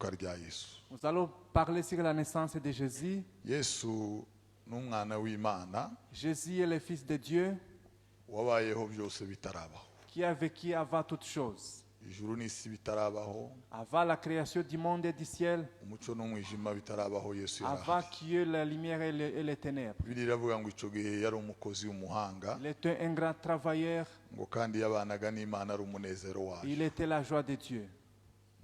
ivuka rya Yesu. Nous allons parler sur la naissance de Jésus. Yesu n'umwana w'Imana Jésus est le Fils de Dieu wabayeho byose bitarabaho. qui a vécu avant toutes choses. Ijuru n'isi bitarabaho, Avant la création du monde et du ciel, umucyo n'umwijima bitarabaho, Yesu avant yarahari. qu'il y ait la lumière et les ténèbres. Bibiliya iravuga ngo icyo gihe yari umukozi w'umuhanga, Il était un grand travailleur. ngo kandi yabanaga n'Imana ari umunezero wayo. Il était la joie de Dieu.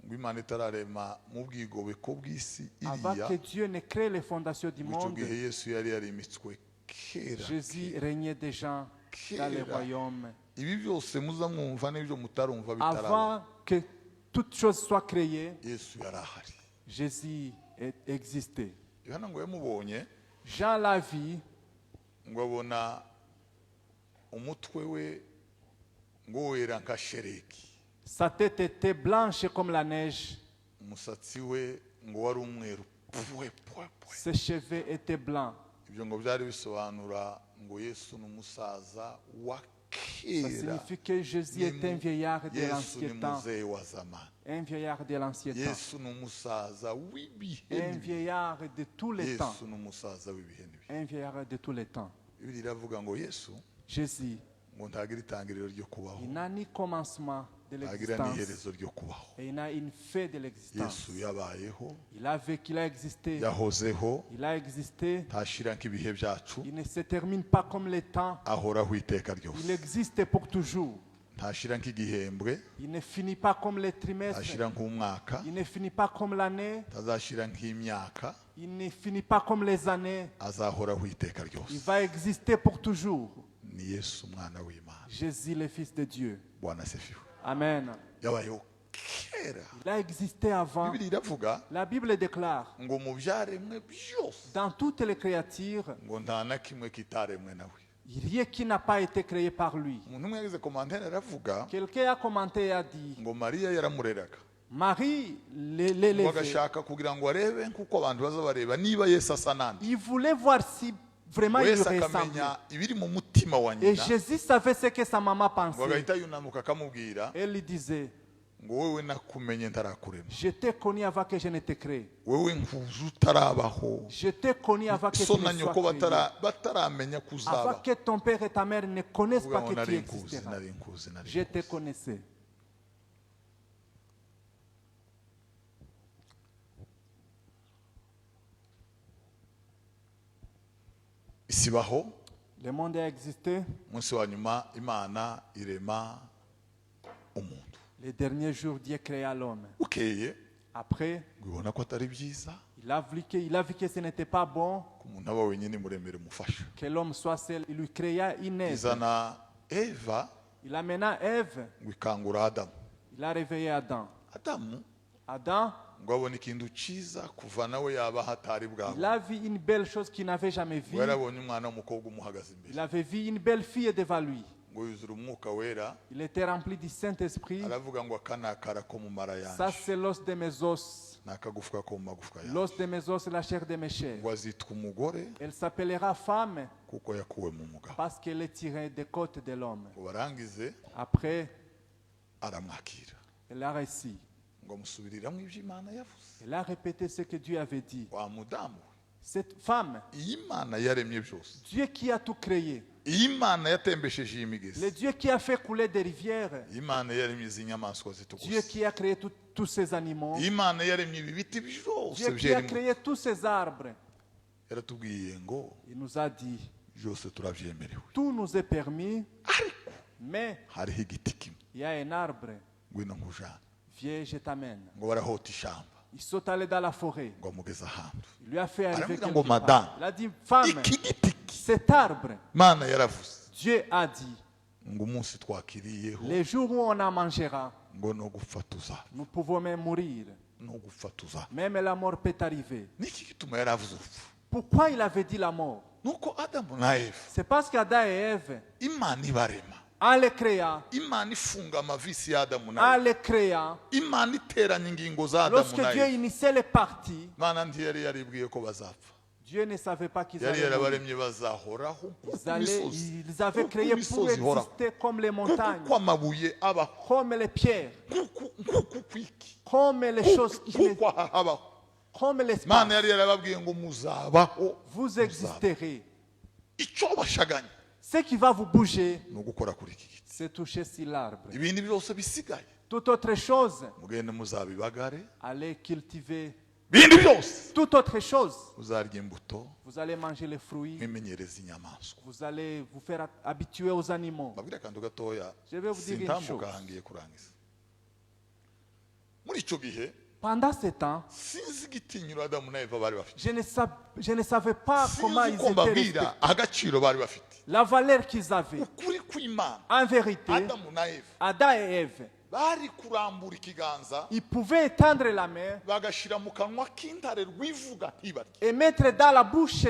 Ngo Imana itararema mu bwigobeko bw'isi Avant iriya, que Dieu ne crée les fondations du ngo icyo monde, gihe Yesu yari yarimitswe kera. Jésus régnait déjà dans le royaume. Ibi byose muza mwumva n'ibyo mutarumva bitarabaho, Avant que toute chose soit créée, Yesu yarahari. Jésus existait. Yohana ngo yamubonye, Jean l'a vu, ngo abona umutwe we ngo wera nka shereki, sa tête était blanche comme la neige, umusatsi we ngo wari umweru pwe pwe pwe. ses cheveux étaient blancs. Ibyo ngo byari bisobanura ngo Yesu n'umusaza wa Ça kera, signifie que Jésus est un vieillard de Yesu l'ancien ni temps. muzehe wa zamani, Un vieillard de l'ancien temps. Yesu n'umusaza w'ibihe Un n'ibihe, vieillard de tous les temps. Yesu n'umusaza w'ibihe n'ibihe. Un vieillard de tous les temps. Bibiliya iravuga ngo Yesu Jésus, ngo ntagira itangiriro ryo kubaho, il n'a ni commencement de ntagira l'existence n'iherezo ryo kubaho. et il n'a une fin de l'existence. Yesu yabayeho, Il a vécu, il a existé. yahozeho, Il a existé. ntashira nk'ibihe byacu, Il ne se termine pas comme le temps. ahoraho iteka Il ryose. existe pour toujours. Ntashira nk'igihembwe, Il ne finit pas comme les trimestres. ntashira nk'umwaka, Il ne finit pas comme l'année. ntazashira nk'imyaka, Il ne finit pas comme les années. azahoraho iteka Il ryose. va exister pour toujours. Ni Yesu umwana w'Imana. Jésus, le Fils de Dieu. Bwana asifiwe. Amen. Yabayeho kera. Il a existé avant. Bibiliya iravuga La Bible déclare, ngo mu byaremwe byose dans toutes les créatures, ngo nta na kimwe kitaremwe nawe. rien qui n'a pas été créé par lui. Umuntu umwe yagize komantere aravuga Quelqu'un a commenté et a dit, ngo Mariya yaramureraga, Marie ngo l'élevait. agashaka kugira ngo arebe nk'uko abantu baza bareba niba Yesu asa nande. Il voulait voir si vraiment il lui Wese ressemblait. akamenya ibiri mu mutima wa Et nyina, Jésus savait ce que sa maman ngo pensait. agahita yunamuka akamubwira Elle lui disait, ngo wowe nakumenye ntarakurema, je t'ai connu avant que je ne te crée. wowe nkuzi utarabaho, Je t'ai connu avant que tu so ne na sois nyoko créé. bataramenya ko Avant uzaba. que ton père et ta mère ne connaissent Uvuga pas ngo que tu nari nkuzi, existeras. nari nkuzi, nari Je te nkuzi. connaissais. Isi ibaho, Le monde a existé. umunsi wa nyuma Imana irema umuntu. Les derniers jours, Dieu créa l'homme. Bukeye Après, ngo ibona ko atari byiza il a vu que ce n'était pas bon ko umuntu aba wenyine muremere umufasha. que l'homme soit seul. Il lui créa une Ève. Izana Eva Il amena Ève. ngo ikangura Adamu. Il a réveillé Adam. Adamu Adam, ngo abona ikintu cyiza kuva nawe yaba hatari bwawe. il a vu une belle chose qu'il n'avait jamais vue. Ngo yarabonye umwana w'umukobwa umuhagaze Il imbere, avait vu une belle fille devant lui. ngo yuzura umwuka wera, Il était rempli du Saint-Esprit. aravuga ngo aka ni akara ko mu mara Ça, yanjye, c'est l'os de mes os. ni akagufwa ko mu magufwa yanjye. L'os de mes os, la chair de mes chairs. Ngo azitwa umugore Elle s'appellera femme kuko yakuwe mu mugabo. parce qu'elle est tirée des côtes de l'homme. Ngo barangize Après, aramwakira, elle a réussi. ngo amusubiriramo ibyo Imana yavuze. Elle a répété ce que Dieu avait dit. Wa mudamu we, Cette femme, iyi Imana yaremye byose, Dieu qui a tout créé, iyi Imana yatembesheje iyi le migezi, Dieu qui a fait couler des rivières, iyi Imana yaremye izi nyamaswa Dieu zitugose, qui a créé tous ces animaux, iyi Imana yaremye ibi biti byose Dieu qui a byera imbuto. créé tous ces arbres, Yaratubwiye ngo il nous a dit, byose turabyemerewe, tout nous est permis, ariko mais hariho igiti kimwe, il y a un arbre, ngwino nkujana. viens, je t'amène. Ngo barahota ishamba, Ils sont allés dans la forêt. ngo amugeze ahantu. Il lui a fait arriver Aravuga quelque ngo, part. Madame, Il a dit, femme, iki giti ki cet arbre, Imana yaravuze Dieu a dit, ngo umunsi twakiriyeho les jours où on en mangera, ngo no gupfa tuzapfa, nous pouvons même mourir. no gupfa tuzapfa. Même la mort peut arriver. Niki gituma yaravuze urupfu? Pourquoi il avait dit la mort? Nuko Adamu na Eva C'est parce qu'Adam et Ève, Imana ibarema, en les créant, Imana ifunga amavisi ya Adamu na en Eva, les créant, Imana iteranya ingingo za Adamu lorsque na Dieu Eva. initiait les parties, Imana ntiyari yaribwiye ko bazapfa, Dieu ne savait pas qu'ils yari allaient mourir. yarabaremye bazahoraho Ils avaient créé pour exister comme les montagnes, kuko amabuye abaho comme les pierres, kuko kwiki comme les choses qui kuko habaho comme Imana l'espace. yari yarababwiye ngo muzabaho Vous existerez. icyo bashaganye Ce qui va vous bouger, ni ugukora kuri iki giti c'est toucher sur l'arbre. ibindi byose bisigaye Toute autre chose, mugende muzabibagare allez cultiver. ibindi byose Toute autre chose, muzarya imbuto vous allez manger les fruits. mwimenyereza inyamaswa Vous allez vous faire habituer aux animaux. mbabwire akantu gatoya Je vais vous dire une sintambuka chose. hangiye kurangiza muri icyo gihe Pendant ce temps, sinzi igitinyiro Adamu na Eva bari bafite je ne savais pas comment sinzi ils uko étaient mbabwira respectés. agaciro bari bafite La valeur qu'ils avaient. ukuri kw'Imana En vérité, Adamu na Eva Adam et Ève, bari kurambura ikiganza ils pouvaient étendre la main bagashyira mu kanwa k'intare rwivuga ntibarye et mettre dans la bouche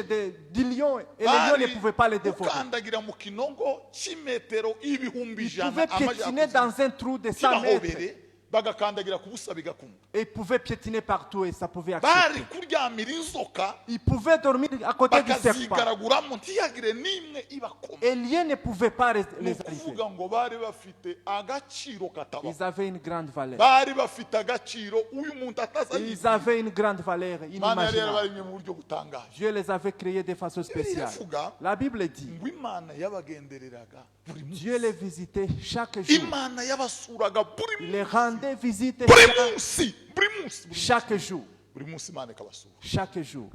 du lion, et le lion ne pouvait pas les dévorer. gukandagira mu kinogo cy'imetero ibihumbi Ils ijana pouvaient piétiner dans un trou de 100 mètres. kibahobere bagakandagira ku busa bigakuma Et ils pouvaient piétiner partout et ça pouvait bari accepter. kuryamira inzoka Ils pouvaient dormir à côté du serpent. bakazigaraguramo ntiyagire n'imwe ibakoma Et rien ne pouvait pas ni les arriver. ukuvuga ngo bari bafite agaciro katabaho Ils avaient une grande valeur. bari bafite agaciro uyu muntu Ils avaient une grande valeur, Imana yari inimaginable. yarabaremye mu buryo butangaje Dieu les avait créés de façon spéciale. La Bible dit, ngo Imana yabagendereraga buri munsi Dieu les visitait chaque jour. Imana yabasuraga buri Il les rendait visite munsi buri munsi chaque jour. buri munsi Imana ikabasura Chaque jour.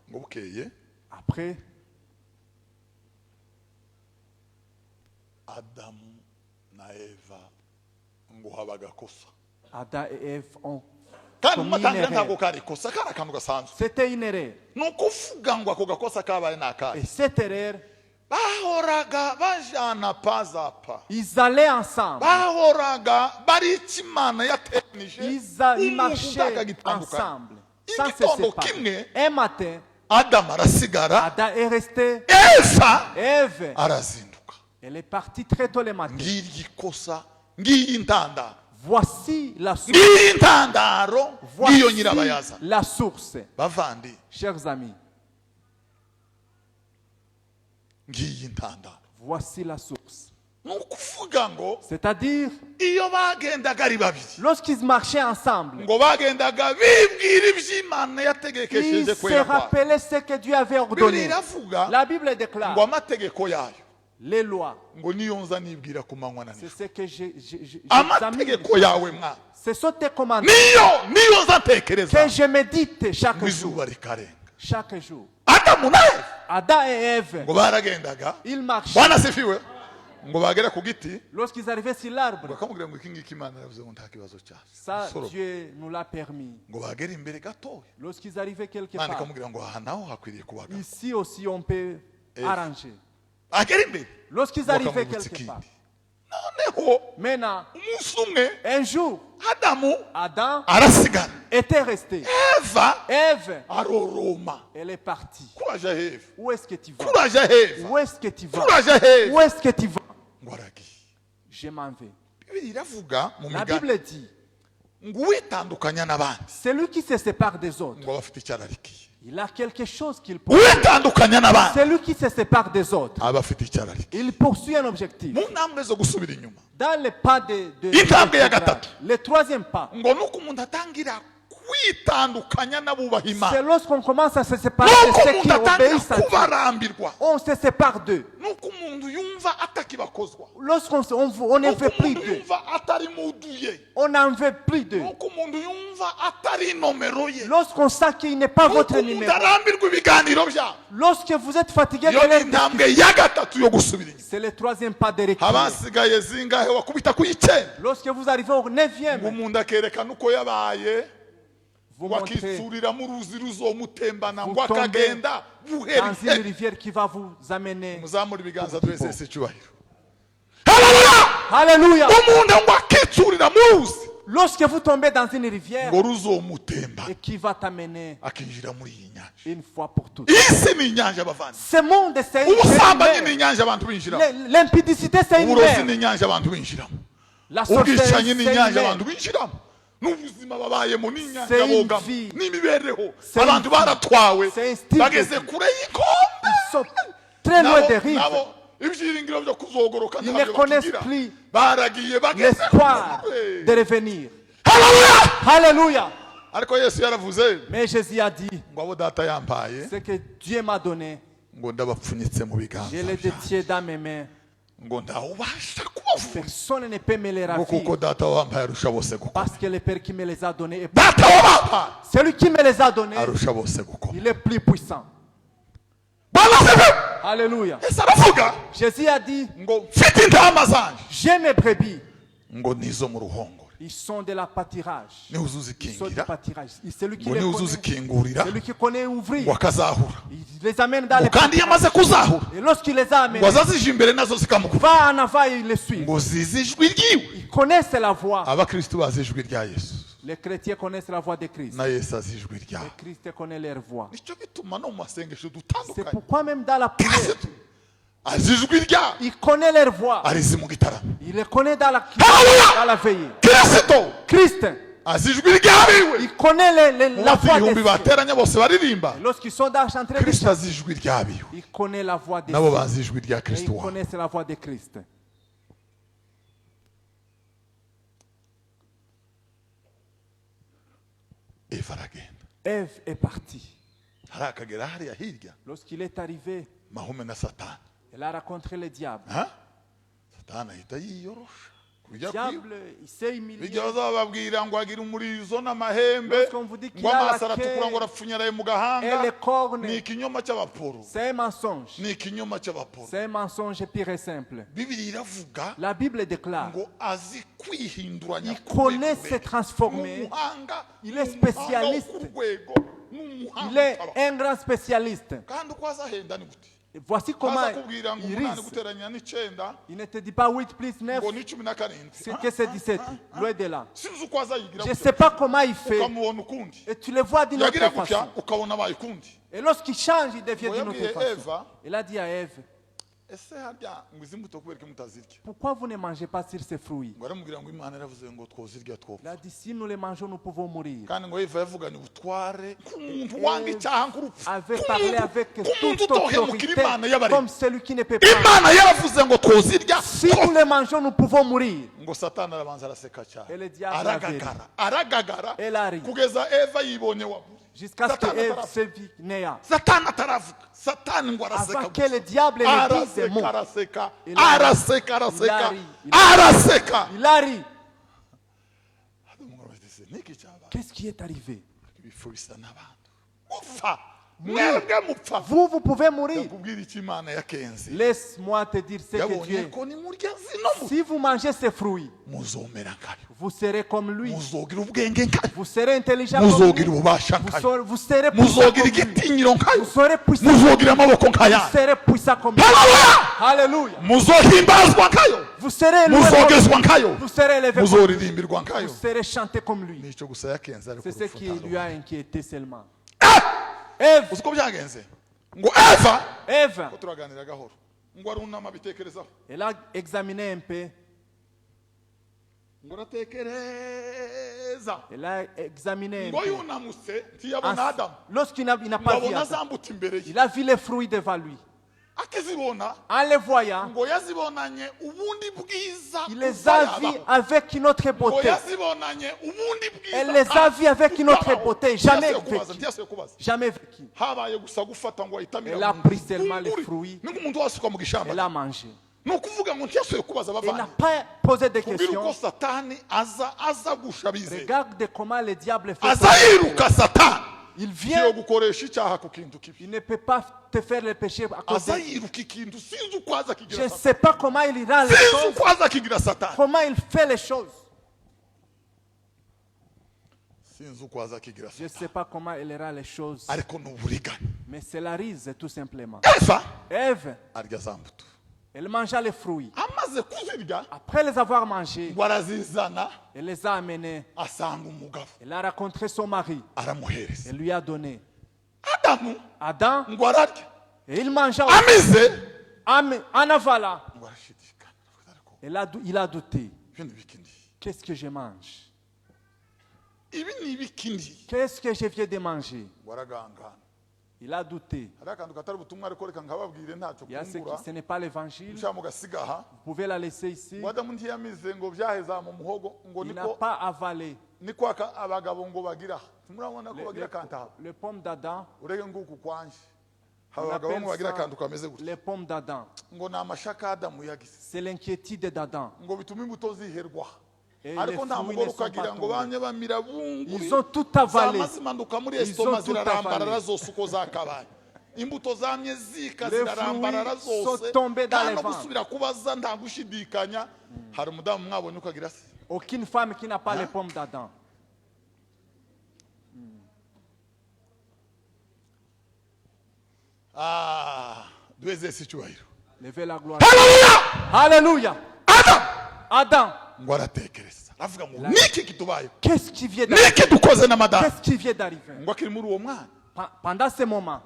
ngo bukeye Après, Adamu na Eva ngo haba agakosa Adam et Ève ont kandi mu commis une matangira ntabwo erreur. kari ikosa kari akantu gasanzwe C'était une erreur. ni ukuvuga ngo ako gakosa kabaye ni akahe Et cette erreur, bahoraga bajana pazapa ils allaient ensemble. bahoraga bari icyo Imana yateranije Ils umuntu marchaient utagagitandukanye ensemble, sans se igitondo séparer. kimwe Un matin, Adamu arasigara Adam est resté. Eva Ève, arazinduka elle est partie très tôt le matin. ngiri ikosa ngiyi intandaro Voici la source. ngiyi intandaro ngiyo Voici nyirabayazana la source. bavandi Chers amis, ngiyi intandaro voici la source. ni ukuvuga ngo C'est-à-dire, iyo bagendaga ari babiri lorsqu'ils marchaient ensemble, ngo bagendaga bibwira iby'Imana ils yategekesheje se kwera kwayo rappelaient ce que Dieu avait Bibiliya ordonné. iravuga La Bible ngo déclare, amategeko yayo les lois, ngo niyo nza nibwira ku manywa na c'est nijoro ce que j'examine. amategeko yawe mwana Ce sont tes commandements niyo nza ntekereza que je médite chaque ngo jour. izuba rikarenga Chaque jour. Adamu na Eva Adam et Ève, ngo baragendaga ils marchaient. bwana sifiwe ngo bagera ku giti Lorsqu'ils arrivaient sur l'arbre, bakamubwira ngo iki ngiki Imana yavuze ngo nta kibazo cyazo ça, Soro. Dieu nous l'a permis. ngo bagere imbere gatoya Lorsqu'ils arrivaient quelque Imana part, ikamubwira ngo aha naho hakwiriye kubaga ici aussi on peut Ève. arranger. agera imbere Lorsqu'ils arrivaient bakamwibutsa quelque part, ikindi noneho maintenant, umunsi umwe un jour, Adamu Adam arasigara était resté. Eva Ève, aroroma elle est partie. kuraje heva Où est-ce que tu vas? kuraje heva Où est-ce que tu vas? kuraje heva Où est-ce que tu vas? ngo aragiye Je m'en vais. Bibiliya iravuga mu La migani Bible dit, ngo uwitandukanya n'abandi celui qui se sépare des autres, ngo aba afite icyo ararikiye il a quelque chose qu'il poursuit. uwitandukanya n'abandi Celui qui se sépare des autres, aba afite icyo ararikiye il poursuit un objectif. mu ntambwe zo gusubira inyuma Dans le pas de Intambwe ya gatatu. le troisième pas, ngo nuko umuntu atangira kwitandukanya n'abubaha c'est Imana lorsqu'on commence à se séparer de nuko ceux umuntu qui atangira obéissent à Dieu. kubarambirwa On se sépare d'eux. nuko umuntu yumva atakibakozwa On ne nuko veut plus umuntu d'eux. yumva atari muduye On n'en veut plus d'eux. nuko umuntu yumva atari nomero ye Lorsqu'on sent qu'il n'est pas nuko votre umuntu numéro, arambirwa ibiganiro byabo lorsque vous êtes fatigué de iyo ni leur intambwe ya gatatu yo gusubira inyuma c'est le troisième pas de recul. abasigaye zingahe wakubita ku icyenda Lorsque vous arrivez au ngo neuvième, umuntu akerekana uko yabaye vous ngo montrez akitsuriramo uruzi ruzomutembana Vous ngo tombez akagenda buhere dans une rivière qui va vous amener. muzamura ibiganza duheze ese icyubahiro Alléluia. umuntu ngo akitsurira mu ruzi Lorsque vous tombez dans une rivière ngo ruzomutemba et qui va t'amener akinjira muri iyi nyanja une fois pour toutes. isi ni inyanja abavandi Ce monde, c'est ubusambanyi une ni mer. inyanja abantu binjiramo L'impudicité, c'est une uburozi ni mer. inyanja abantu binjiramo La sorcellerie, ubwicanyi c'est ni une inyanja mer. abantu binjiramo n'ubuzima babayemo n'inyanja C'est une bogamo vie. n'imibereho C'est une abantu vie. baratwawe C'est un style de bageze vie. kure y'ikombe Ils sont très loin des rives. nabo ibyiringiro byo kuzogoroka Ils ne ntabyo connaissent bakigira plus baragiye bageze l'espoir kure de revenir. Hallelujah! Alléluia. ariko Yesu yaravuze Mais Jésus a dit, ngo abo data yampaye ce que Dieu m'a donné, ngo ndabapfunyitse mu biganza je les byanjye détiens dans mes mains. ngo ndawubasha kubavura Personne ne peut me les ngo kuko ravir. data wampaye arusha bose gukora Parce que le Père qui me les a donnés est data wampaye celui qui me les a donnés, arusha bose gukora il est plus puissant. bwana sebe Alléluia. Yesu aravuga Jésus a dit, ngo mfite intama zanje j'ai mes brebis. ngo nizo mu ruhongore Ils sont de la pâturage. niwe Ils sont du uzuzikingira pâturage. Celui qui ngo les niwe connaît, uzuzikingurira celui qui connaît ouvrir, ngo akazahura il les amène dans ngo les kandi iyo amaze kuzahura Et lorsqu'il les a ngo amenés, azazije imbere nazo zikamukura va en avant et il les suit. ngo zizi ijwi ryiwe Ils connaissent la voix. abakristu bazi ijwi rya Yesu Les chrétiens connaissent la voix de Christ. na Yesu azi ijwi ryawe Et Christ connaît leur voix. nicyo bituma no mu masengesho C'est dutandukanye pourquoi même dans la prière, Kristo azi ijwi ryawe il connaît leur voix. arizi mu gitaramo Il les connaît dans Alléluia. dans la veillée. Kristo Christ, azi ijwi ryawe il connaît mu la bati voix igihumbi des cieux. bateranye bose baririmba Et lorsqu'ils sont dans chanter, Kristo azi ijwi ryawe il connaît la voix des nabo cieux. bazi ijwi rya Et Kristo ils wawe connaissent la voix de Christ. Eva aragenda Ève est partie. hari akagera hariya hirya Lorsqu'il est arrivé, mahume na satani elle a rencontré le diable. Ha? satani ahita yiyorosha kujya Le kwiba diable, il s'est humilié. bijya bazababwira ngo agira umurizo n'amahembe Lorsqu'on vous dit qu'il ngo a amaso la aratukura queue ngo arapfunyaraye mu et gahanga les cornes, ni ikinyoma cy'abaporo c'est un mensonge. ni ikinyoma cy'abaporo C'est un mensonge pire et simple. bibiri iravuga La Bible déclare, ngo azi kwihinduranya il connaît se transformer. n'umuhanga Il est spécialiste. ku rwego Il n'umuhanga est un grand spécialiste. kandi uko azahenda ni gute Et voici comment aza kubwira ngo il umunani risque. guteranya n'icyenda Il ne te dit pas 8 plus 9, ngo ni 17 c'est que c'est 17. Loin de là. sinzi uko azayigira Je ne sais pas comment il fait. ukamubona ukundi Et tu le vois d'une yagira autre gutya façon. ukabona abaye ukundi Et lorsqu'il change, il devient ngo d'une autre yabwiye façon. eva Il a dit à Ève, ese harya ngo izi mbuto kubera ko mutazirya pourquoi vous ne mangez pas sur ces fruits? ngo aramubwira ngo imana yaravuze ngo twozirya Il twopfa a dit, si nous les mangeons, nous pouvons mourir. kandi ngo eva yavuganye ubutware nk'umuntu wanga icyaha nk'urupfu Avait parlé avec nk'umuntu toute utohemukira autorité, imana y'abaremyi comme celui qui ne peut pas. imana yaravuze ngo twozirya Si nous les mangeons, nous pouvons mourir. ngo satani arabanza araseka cyane Et le diable aragagara Elle arrive. kugeza eva yibonye waburi Jusqu'à ce que Satan Ève ataravuga. se vit néant. satani ataravuga satani ngo araseka Avant que le diable ne dise mot, araseka Il a- araseka araseka Il a ri. Il a- araseka il a ri. niki cyabaye Qu'est-ce qui est arrivé? ibifu bisa n'abantu mupfa mwebwe mupfa Vous pouvez mourir. yakubwira icyo imana yakenze Laisse-moi te dire ce que yabonye Dieu. ko nimurya zino mbuto Si vous mangez ces fruits, muzomera nkayo vous serez comme lui. muzogira ubwenge nkayo Vous serez intelligent comme muzogira lui. ububasha Vous nkayo serez, vous serez puissant muzogira comme lui. igitinyiro nkayo Vous serez puissant. muzogira amaboko Vous nkaya serez puissant comme lui. Hallelujah! Alléluia. muzohimbazwa nkayo Vous serez élevé comme muzogezwa lui. nkayo Vous serez élevé comme lui. muzoririmbirwa nkayo Vous serez chanté comme lui. nicyo gusa yakenze ariko C'est ce qui urupfu lui a inquiété seulement. Eh! Ève, uzi ko byagenze ngo eva Ève, ko turaganira gahoro ngo arunama abitekerezaho elle a examiné un peu. ngo aratekereza Elle a examiné un ngo peu. yunamutse ntiyabona adamu Lorsqu'il n'a ngo pas vu abona Adam, azambuta imbere ye il a vu les fruits devant lui. akizibona En les voyant, ngo yazibonanye ubundi bwiza il les kuva a yabaho. vus avec une autre ngo beauté. yazibonanye ubundi bwiza Elle les a vus avec une autre kuvaho. beauté. Jamais Ntiyasubiye kubaza, vécu. ntiyasubiye kubaza Jamais vécu. habaye gusa gufata ngo ahitamira Elle a pris seulement les fruits. ni nk'umuntu wasukwa mu Elle gishamba a mangé. ni ukuvuga ngo ntiyasubiye kubaza Elle n'a abavandimwe pas posé de kubwira uko questions. satani aza gusha bizera Regarde comment le diable fait. aza yiruka satani Il kiyo vient, gukoresha icyaha ku kintu kibi il ne peut pas te faire le péché à cause aza de... yiruka ikintu sinzi uko aza Je kigira ne satani sais pas comment il rend les sinzi choses, uko aza kigira satani comment il fait les choses. sinzi uko aza kigira Je ne satani sais pas comment il rend les choses. ariko ni uburiganya Mais c'est la rise, tout simplement. eva Ève, arya za mbuto elle mangea les fruits. amaze kuzirya Après les avoir mangés, ngo arazizana elle les a amenés. asanga umugabo Elle a rencontré son mari. aramuhereza Elle lui a donné. adamu Adam, ngo ararya et il mangea aussi. amize En avala. ngo arashidikanya aravuga, ariko Il a douté. ibintu bikindi Qu'est-ce que je mange? ibi ni ibikindi Qu'est-ce que je viens de manger? waragangana Il a douté. hari akantu katari ubutumwa ariko reka nkababwire ntacyo Il y a kungura ce n'est pas l'évangile. ushaka mugasiga aha Vous pouvez la laisser ici. ngo adamu ntiyamize ngo byaheza mu muhogo ngo Il n'a niko pas avalé. niko abagabo ngo bagira murabona ko bagira kanta Le pomme d'Adam, urege nguku kwanje on abagabo ngo bagira appelle akantu kameze ça gutya les pommes d'Adam. ngo ni amashaka adamu yagize C'est l'inquiétude d'Adam. ngo bituma imbuto ziherwa Et les ariko nta fruits mugore ne sont pas ukagira ngo tombés. banye bamira bunguri Ils ont tout avalé. zamazimanduka muri Ils esitoma ont tout zirarambarara avalé. zose uko zakabaye imbuto zamye zika Les zirarambarara fruits sont zose tombés dans nta les no vents. gusubira kubaza nta gushidikanya hari umudamu mwabonye ukagira se Aucune femme qui n'a pas les pommes d'Adam. duheze isi icyubahiro Levez la gloire. haleluya Alléluia. adamu Adam, ngo aratekereza aravuga ngo niki kitubayeho qu'est-ce qui vient d'arriver? niki dukoze na madamu Qu'est-ce qui vient d'arriver? ngo akiri muri uwo mwana Pendant ce moment,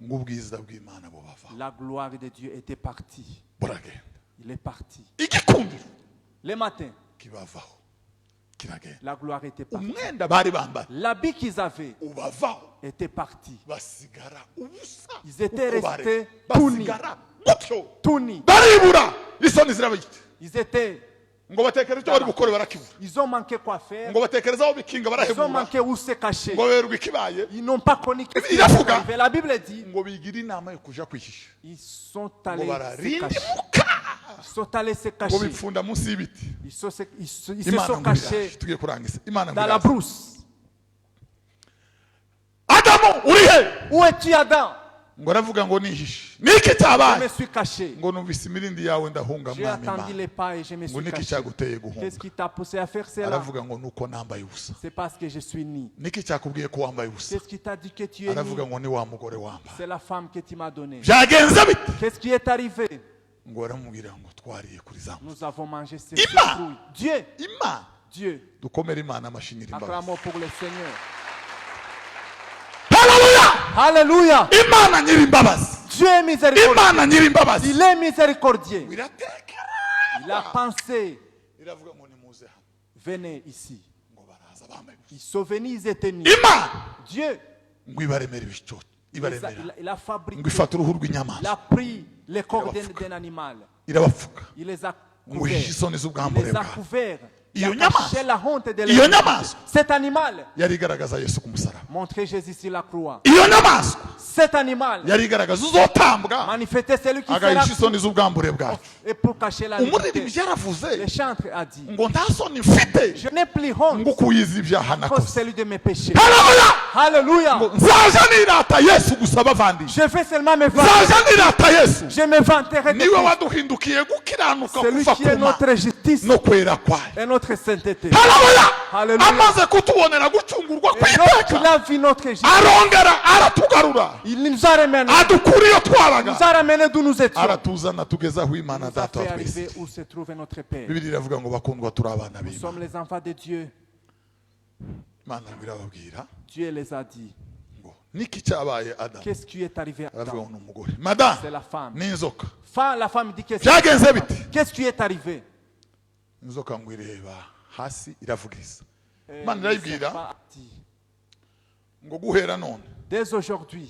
ngo ubwiza bw'imana bubava la gloire de Dieu était partie. buragenda Il est parti. igikumbiro Le matin, kibavaho kiragenda la gloire était partie. umwenda bari bambaye L'habit qu'ils avaient ubavaho était parti. basigara ubusa Ils étaient uko bari. restés tout nus. basigara gutyo Tout nus. baribura isoni zirabita Ils étaient, ngo batekereza icyo bari bukore barakibura ils ont manqué quoi faire. ngo batekereza aho bikinga Ils ont barahebura manqué où se cacher. ngo berwa ikibaye Ils n'ont pas connu qu'est-ce qui Il a est fouga. arrivé. La Bible dit, ngo bigira inama yo kuja kwihisha ils sont ngo allés se bararindimuka cacher. Ils sont allés se ngo cacher. bipfunda munsi y'ibiti Ils se imana sont ngo cachés iraje tugiye kurangiza imana ngo dans la iraje brousse. adamu uri he Où es-tu, Adam? ngo aravuga ngo nihishe niki Je cyabaye me suis caché. ngo numvise imirindi yawe ndahunga J'ai mwami attendu imana les pas et je me ngo suis niki caché. cyaguteye Qu'est-ce guhunga qui t'a poussé à faire cela? aravuga ngo nuko nambaye ubusa C'est parce que je suis ni. niki cyakubwiye ko wambaye ubusa Qu'est-ce qui t'a dit que tu es aravuga ni? ngo ni wa mugore wambaye C'est la femme que tu m'as donnée. byagenze bite Qu'est-ce qui est arrivé? ngo baramubwira ngo twariye kuri za mbuto Nous avons mangé ces Ima! fruits. Dieu, imana Dieu, dukomere imana amashinyiri imbabazi acclamons pour le Seigneur. haleluya Alléluia. imana nyiri imbabazi Dieu est miséricordieux. imana nyiri imbabazi Il est miséricordieux. iratekera Il a pensé, iravuga ngo nimuze hano venez ici. ngo baraza bambaye ubusa Ils sont venus, ils étaient nus. imana Dieu, ngo ibaremere ibicoco il a, ibaremera il a fabriqué, ngo ifate uruhu il rw'inyamaswa a pris les corps Il a d'un animal. irabapfuka Il les a ngo ihishe couverts. isoni Il z'ubwambure les a bwawe couverts. Il Iyo a nyamaswa. caché la honte de Iyo l'être. nyamaswa. Cet animal yari igaragaza yesu ku musaraba montrait Jésus sur la croix. iyo nyamaswa Cet animal yari igaragaza uzotambwa manifestait celui qui sera agahisha isoni z'ubwambure bwacu et pour cacher la umuririmbyi nudité. yaravuze Le chantre a dit, ngo nta soni mfite je n'ai plus honte ngo kuyiza ibyaha cause nakoze celui de mes péchés. haleluya Alléluia. ngo nzaja nirata yesu gusa bavandimwe Je vais seulement me vanter. nzaja nirata yesu Je me vanterai de niwe Christ, waduhindukiye gukiranuka celui kuva qui est ku mana notre justice no kwera kwayo et notre sainteté. haleluya Haleluya. amaze kutubonera gucungurwa Et lorsqu'il kw'iteka a vu notre justice, arongera aratugarura il nous a ramenés. adukura iyo Il twabaga nous a ramenés d'où nous étions. aratuzana tugeza aho imana Il nous a data fait wa twese arriver où se trouve notre Père. bibiri iravuga ngo bakundwa turi abana Nous sommes b'imana les enfants de Dieu. imana ngo irababwira Dieu les a dit. ngo niki cyabaye adamu Qu'est-ce qui est arrivé à aravuga Adam? ngo ni umugore madamu C'est la femme. n'inzoka La femme dit qu'est-ce byagenze bite qu'est-ce qui est arrivé? inzoka ngo ireba hasi iravugiriza Et Imana le irayibwira serpent a dit, ngo guhera none dès aujourd'hui,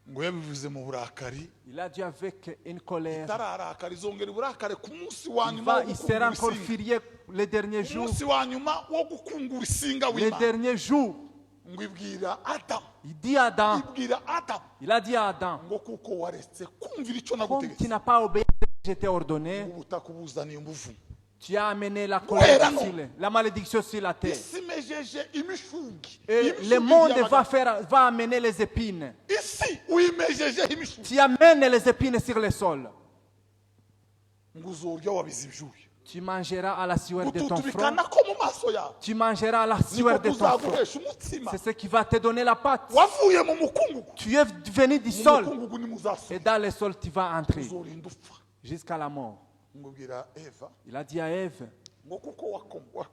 ngo yabivuze mu burakari il a dit avec une colère, itararakara izongera uburakare ku munsi wa il, nyuma wo il sera gukungura encore isinga furieux les derniers ku jours. munsi wa nyuma wo gukungura isinga Les w'imana derniers jours, ngo ibwira adamu il dit à Adam, ibwira adamu il a dit à Adam, ngo kuko waretse kumvira icyo comme tu nagutegetse n'as pas obéi à ce que je t'ai ordonné, ubutaka ubuzaniye umuvumo tu as amené la colère sur la malédiction sur la terre. isi imejeje imishungi Et Imishungi le monde y'abagabo. va amener les épines. isi uyimejejeho imishungi Tu amènes les épines sur le sol. ngo uzorya wabize ibyuya Tu mangeras à la sueur de ton front. ututubikana ko mu maso yawe Tu mangeras à la niko sueur de ton front. kuzaguhesha umutsima C'est ce qui va te donner la pâte. wavuye mu mukungugu Tu es venu du mu sol. mukungugu ni Et muzasoma dans le sol, tu vas entrer uzorinda upfa jusqu'à la mort. ngo bwira eva Il a dit à Ève, ngo kuko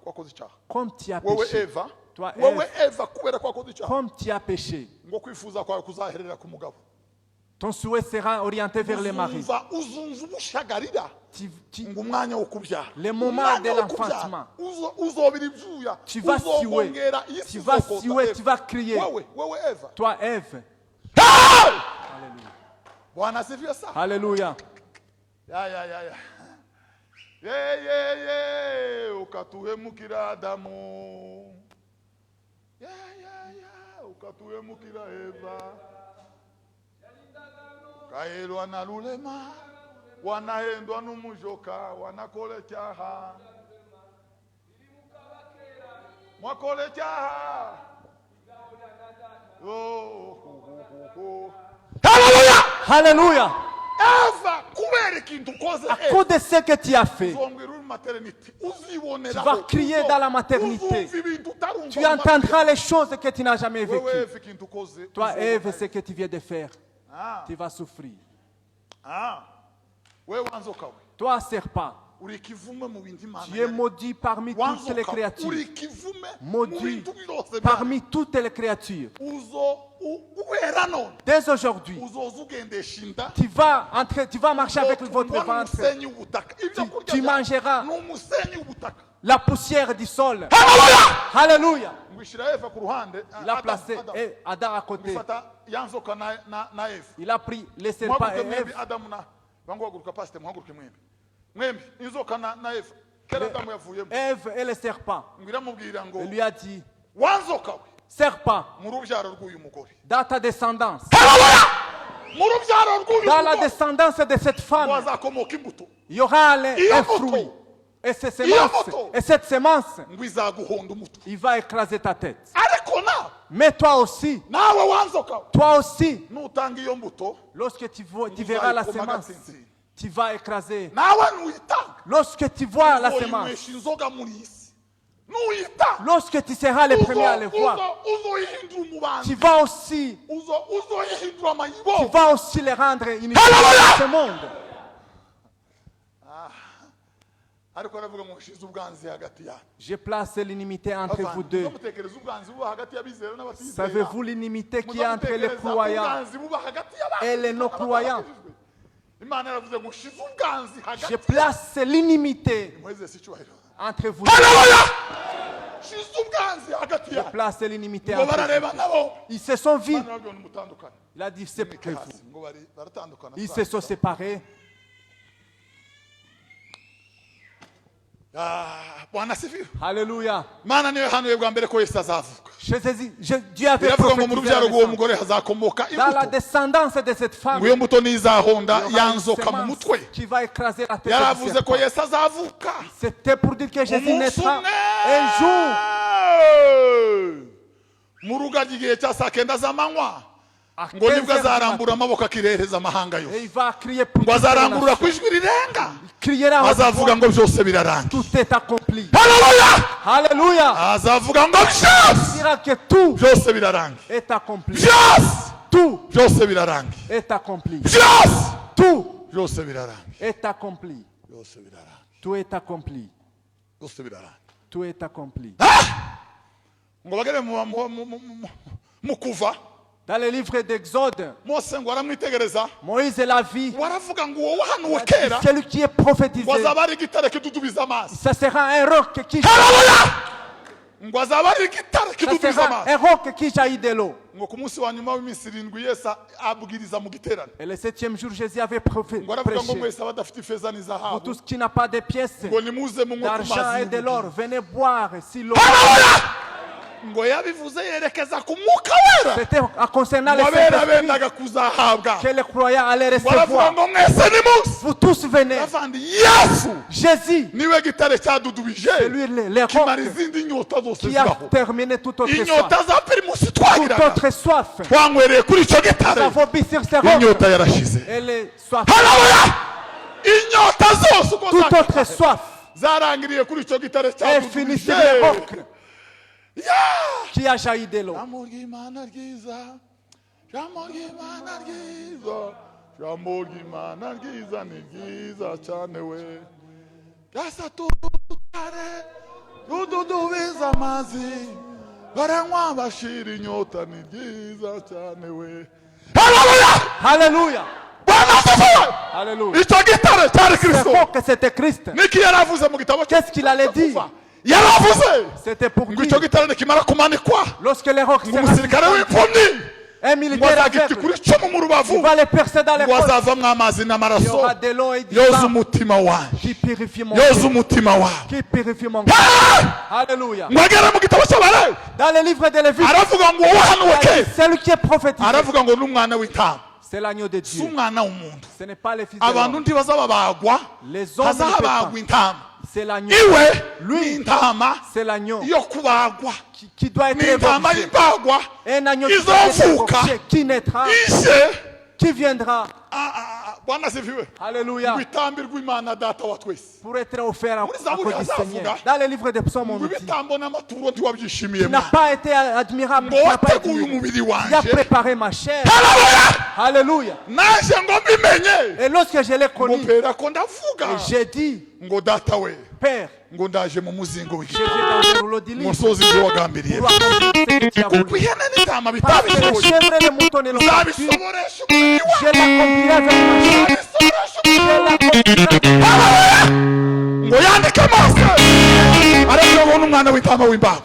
wakoze icyaha comme tu as wowe péché, eva Toi, wowe eva kubera ko wakoze icyaha comme tu as péché, ngo kwifuza kwawe kuzaherera ku mugabo Ton souhait sera orienté vers les maris. uzumva ubushagarira Tu- ngo umwanya wo kubyara Les moments Umwanya de wo l'enfantement. kubyara, uzobira ibyuya Tu vas suer, uzogongera isi tu vas izokota suer, Eva. tu vas crier. wewe Eva Toi, Ève. Bwana asifiwe sana. Alléluia. Ya ye ukatuhemukira Adamu ya ukatuhemukira Eva kaelwa na lulema wanahendwa n'umujoka wanakole cyaha mwakole cyaha Alléluia. Alléluia. Eva kubera ikintu ukoze À cause de ce que tu as fait, uzongera uri maternité uzibonera tu vas crier dans la maternité. Tu entendras les choses que tu n'as jamais vécues. Toi, Ève, ce que tu viens de faire, tu vas souffrir. Toi, serpent, tu es maudit parmi toutes les créatures. Maudit parmi toutes les créatures. Dès aujourd'hui, tu vas marcher avec votre ventre. Tu mangeras la poussière du sol. Alléluia. Il a placé Adam à côté. Il a pris les serpents et Ève. Ève et le serpent. Il lui a dit, serpent, dans ta descendance, dans la descendance de cette femme, il y aura un fruit. Et cette semence, il va écraser ta tête. Mais toi aussi, lorsque tu verras la semence, tu vas écraser. Lorsque tu vois la semence, lorsque tu seras le premier à le voir, tu vas aussi le rendre inutile dans ce monde. Je place l'inimité entre vous deux. Savez-vous l'inimité qui est entre les croyants et les non-croyants? Je place l'inimité entre vous deux. Je place l'inimité entre vous. Ils se sont vus. Il a dit, séparez-vous. Ils se sont séparés. Alléluia. Dieu avait prophétisé dans la descendance de cette femme qui va écraser la tête du serpent. C'était pour dire que Jésus naîtra un jour. ngo nibwo azarambura amaboko akirereza amahanga yose Et il va crier pour ngo azarangurura ku ijwi rirenga criera azavuga ngo byose birarangiye. tout est accompli. Haleluya. Alléluia. Azavuga ngo Il byose dira que tout byose birarangiye. est accompli. Byose Tout byose birarangiye. est accompli. Byose Tout byose birarangiye. est accompli. Byose birarangiye. Tout est accompli. Byose birarangiye. Tout est accompli. ngo bagere mu kuva Dans le livre d'Exode, Mose ngo aramwitegereza Moïse l'a vu. waravuga ngo wowe wahanuwe kera Celui qui est prophétisé, ngo azaba ari igitare kidudubiza amazi. ça sera un roc qui ngo azaba ari igitare ça kidudubiza sera amazi. un roc qui jaillit de l'eau. ngo ku munsi wa nyuma w'iminsi 7 Yesu abwiriza mu giterane Et le 7e jour, Jésus avait ngo aravuga ngo prêché. mwese abadafite ifeza Pour n'izahabu tous qui n'ont pas de pièces, ngo nimuze munywe ku d'argent mazi et de l'or, y'ubugingo. venez boire si l'eau. ngo yabivuze yerekeza ku mwuka wera C'était concernant les ngo abera Saint-Esprit bendaga kuzahabwa que les croyants allaient ngo aravuga recevoir. ngo mwese nimuze Vous tous venez. avandi Yesu Jésus, niwe gitare cyadudubije c'est lui le kimara roc izindi nyota zose qui a zibaho. terminé toute autre inyota soif. za primusi Toute twagiraga autre soif. twanywereye kuri icyo Nous gitare avons bu sur ce roc. inyota yarashize. Et les soifs. Haleluya. Inyota zose uko Toute autre soif zarangiriye kuri icyo gitare est finie sur le cyadudubije. roc qui a jailli de l'eau. Jambo ry'Imana ryiza, jambo ry'Imana ryiza, jambo ry'Imana ryiza ni ryiza cyane we. Gasatutare rududubiza amazi baranywa bashira inyota ni ryiza cyane we. Alléluia. Alléluia. C'est faux que c'était Christ. Qu'est-ce qu'il allait dire? C'était pour dire. Lorsque les rocs un militaire aveugle, il va les percer dans les côtes. Il y aura de l'eau et du sang qui purifie mon cœur, qui purifie mon cœur. Alléluia. Dans le livre de Lévitique, celui qui est prophétisé, c'est l'agneau de Dieu. Ce n'est pas les fils de l'homme. Les hommes ne peuvent pas. C'est l'agneau. Lui, c'est l'agneau qui doit être évolué. Un agneau qui doit être évolué, qui naîtra, qui viendra. Alléluia. Pour être offert à cause du Seigneur. Dans le livre des psaumes, on dit tu n'as pas été admirable, tu n'as pas été il a préparé ma chair. Alléluia. Et lorsque je l'ai connu, j'ai dit, Père, je viens dans le rouleau du livre. Parce que les chèvres et les moutons ne l'ont pas pu, je l'accomplirai avec ma chair.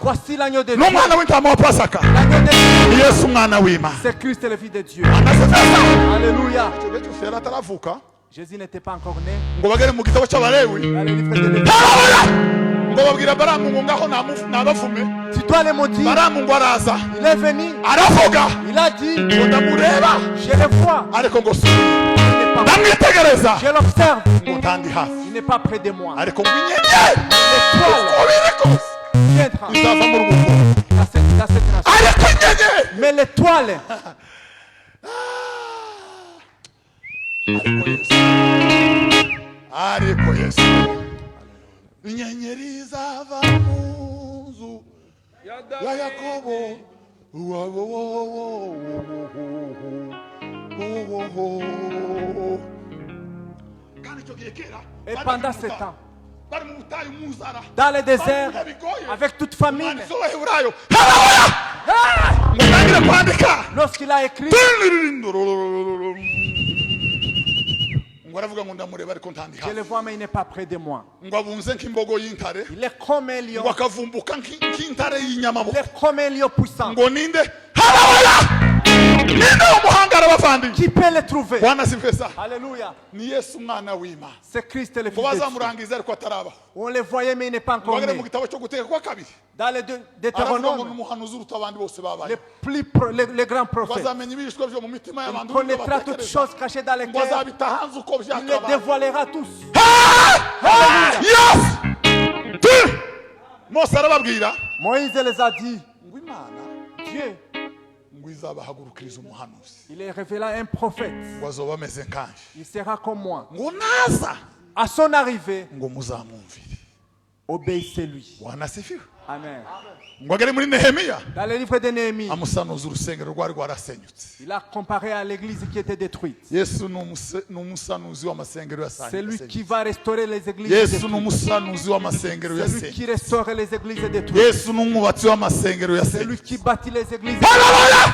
Voici l'agneau de Dieu. C'est Christ le Fils de Dieu. Alléluia. Jésus n'était pas encore né. Dans le livre de Lévitique. Tu dois le maudire. Il est venu. Il a dit, je le vois. Je l'observe. Il n'est pas près de moi. L'étoile viendra dans cette nation. Mais l'étoile ariko Yesu inyenyeri zava mu nzu ya Yakobo et pendant ce temps dans le désert avec toute famine lorsqu'il a écrit je le vois mais il n'est pas près de moi. Il est comme un lion. Il est comme un lion puissant. Qui peut le trouver? Alléluia. C'est Christ le Fils de Dieu. On le voyait mais il n'est pas encore né. Dans le Deutéronome, le grand prophète, il connaîtra toutes choses cachées dans les cœurs. Il les dévoilera tous. Moïse les a dit, Dieu, il est révélé un prophète. Il sera comme moi. À son arrivée, obéissez-lui. Amen. Dans le livre de Néhémie, il a comparé à l'église qui était détruite. C'est lui qui va restaurer les églises détruites. C'est lui qui restaure les églises détruites. C'est lui qui bâtit les églises détruites.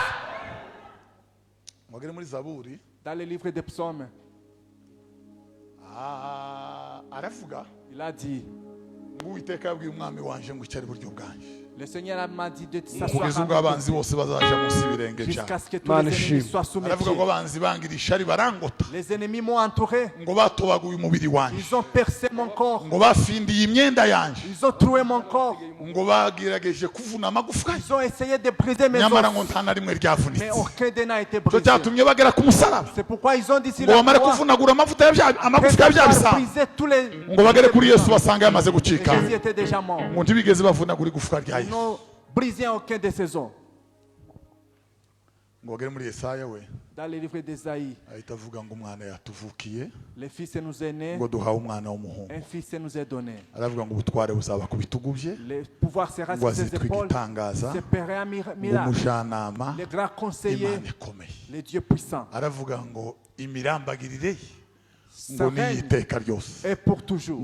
Dans le livre des psaumes, il a dit, le Seigneur m'a dit de s'asseoir jusqu'à ce que tous les ennemis soient sous mes pieds. Les ennemis m'ont entouré. Ils ont percé mon corps. Ils ont troué mon corps. Ils ont essayé de briser mes os. Mais aucun d'eux n'a été brisé. C'est pourquoi ils ont dit si la croix briser tous les Jésus était déjà mort. Ils n'ont brisé aucun de ses os. Dans le livre d'Ésaïe, le fils nous est né, un fils nous est donné. Le pouvoir sera sur ses épaules, se paiera un miracle. Le grand conseiller, le Dieu puissant. Sa règne est pour toujours.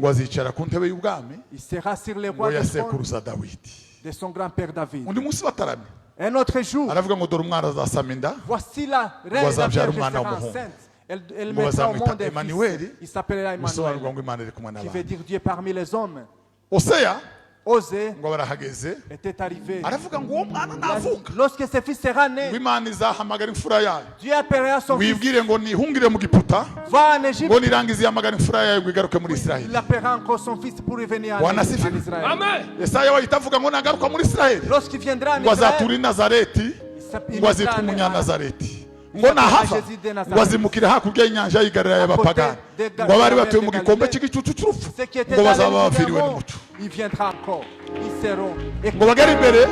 Il sera sur les rois de son grand-père David. Un autre jour, aravuga ngo dore umwana azasama inda voici la reine, la Vierge sera enceinte. Elle mettra au monde un fils. Il s'appellera bisobanurwa Emmanuel, ngo Imana iri kumwe qui veut n'abantu. dire Dieu parmi les hommes. Oseya Osée ngo barahageze était arrivé. aravuga ngo uwo mwana Il a dit, navuka lorsque ce fils sera ngo né, Imana izahamagara imfura yayo Dieu appellera son fils. wibwire ngo nihungire mu giputa Va en Égypte. ngo nirangize ihamagara imfura yayo ngo igaruke muri Il Isiraheli. appellera encore son fils pour revenir en Wanasifiwe. Israël. Yesaya wahita avuga ngo nagaruka muri Isiraheli Lorsqu'il viendra en ngo azatura Israël, i Nazareti ngo azitwa umunyanazareti ngo nahava ngo azimukire hakurya y'inyanja y'igarira y'abapagani ngo abari batuye mu gikombe cy'igicucu cy'urupfu ceux qui étaient ngo dans bazaba les baviriwe Judéens, n'umuco il viendra encore. Ils seront. Et ngo bagere imbere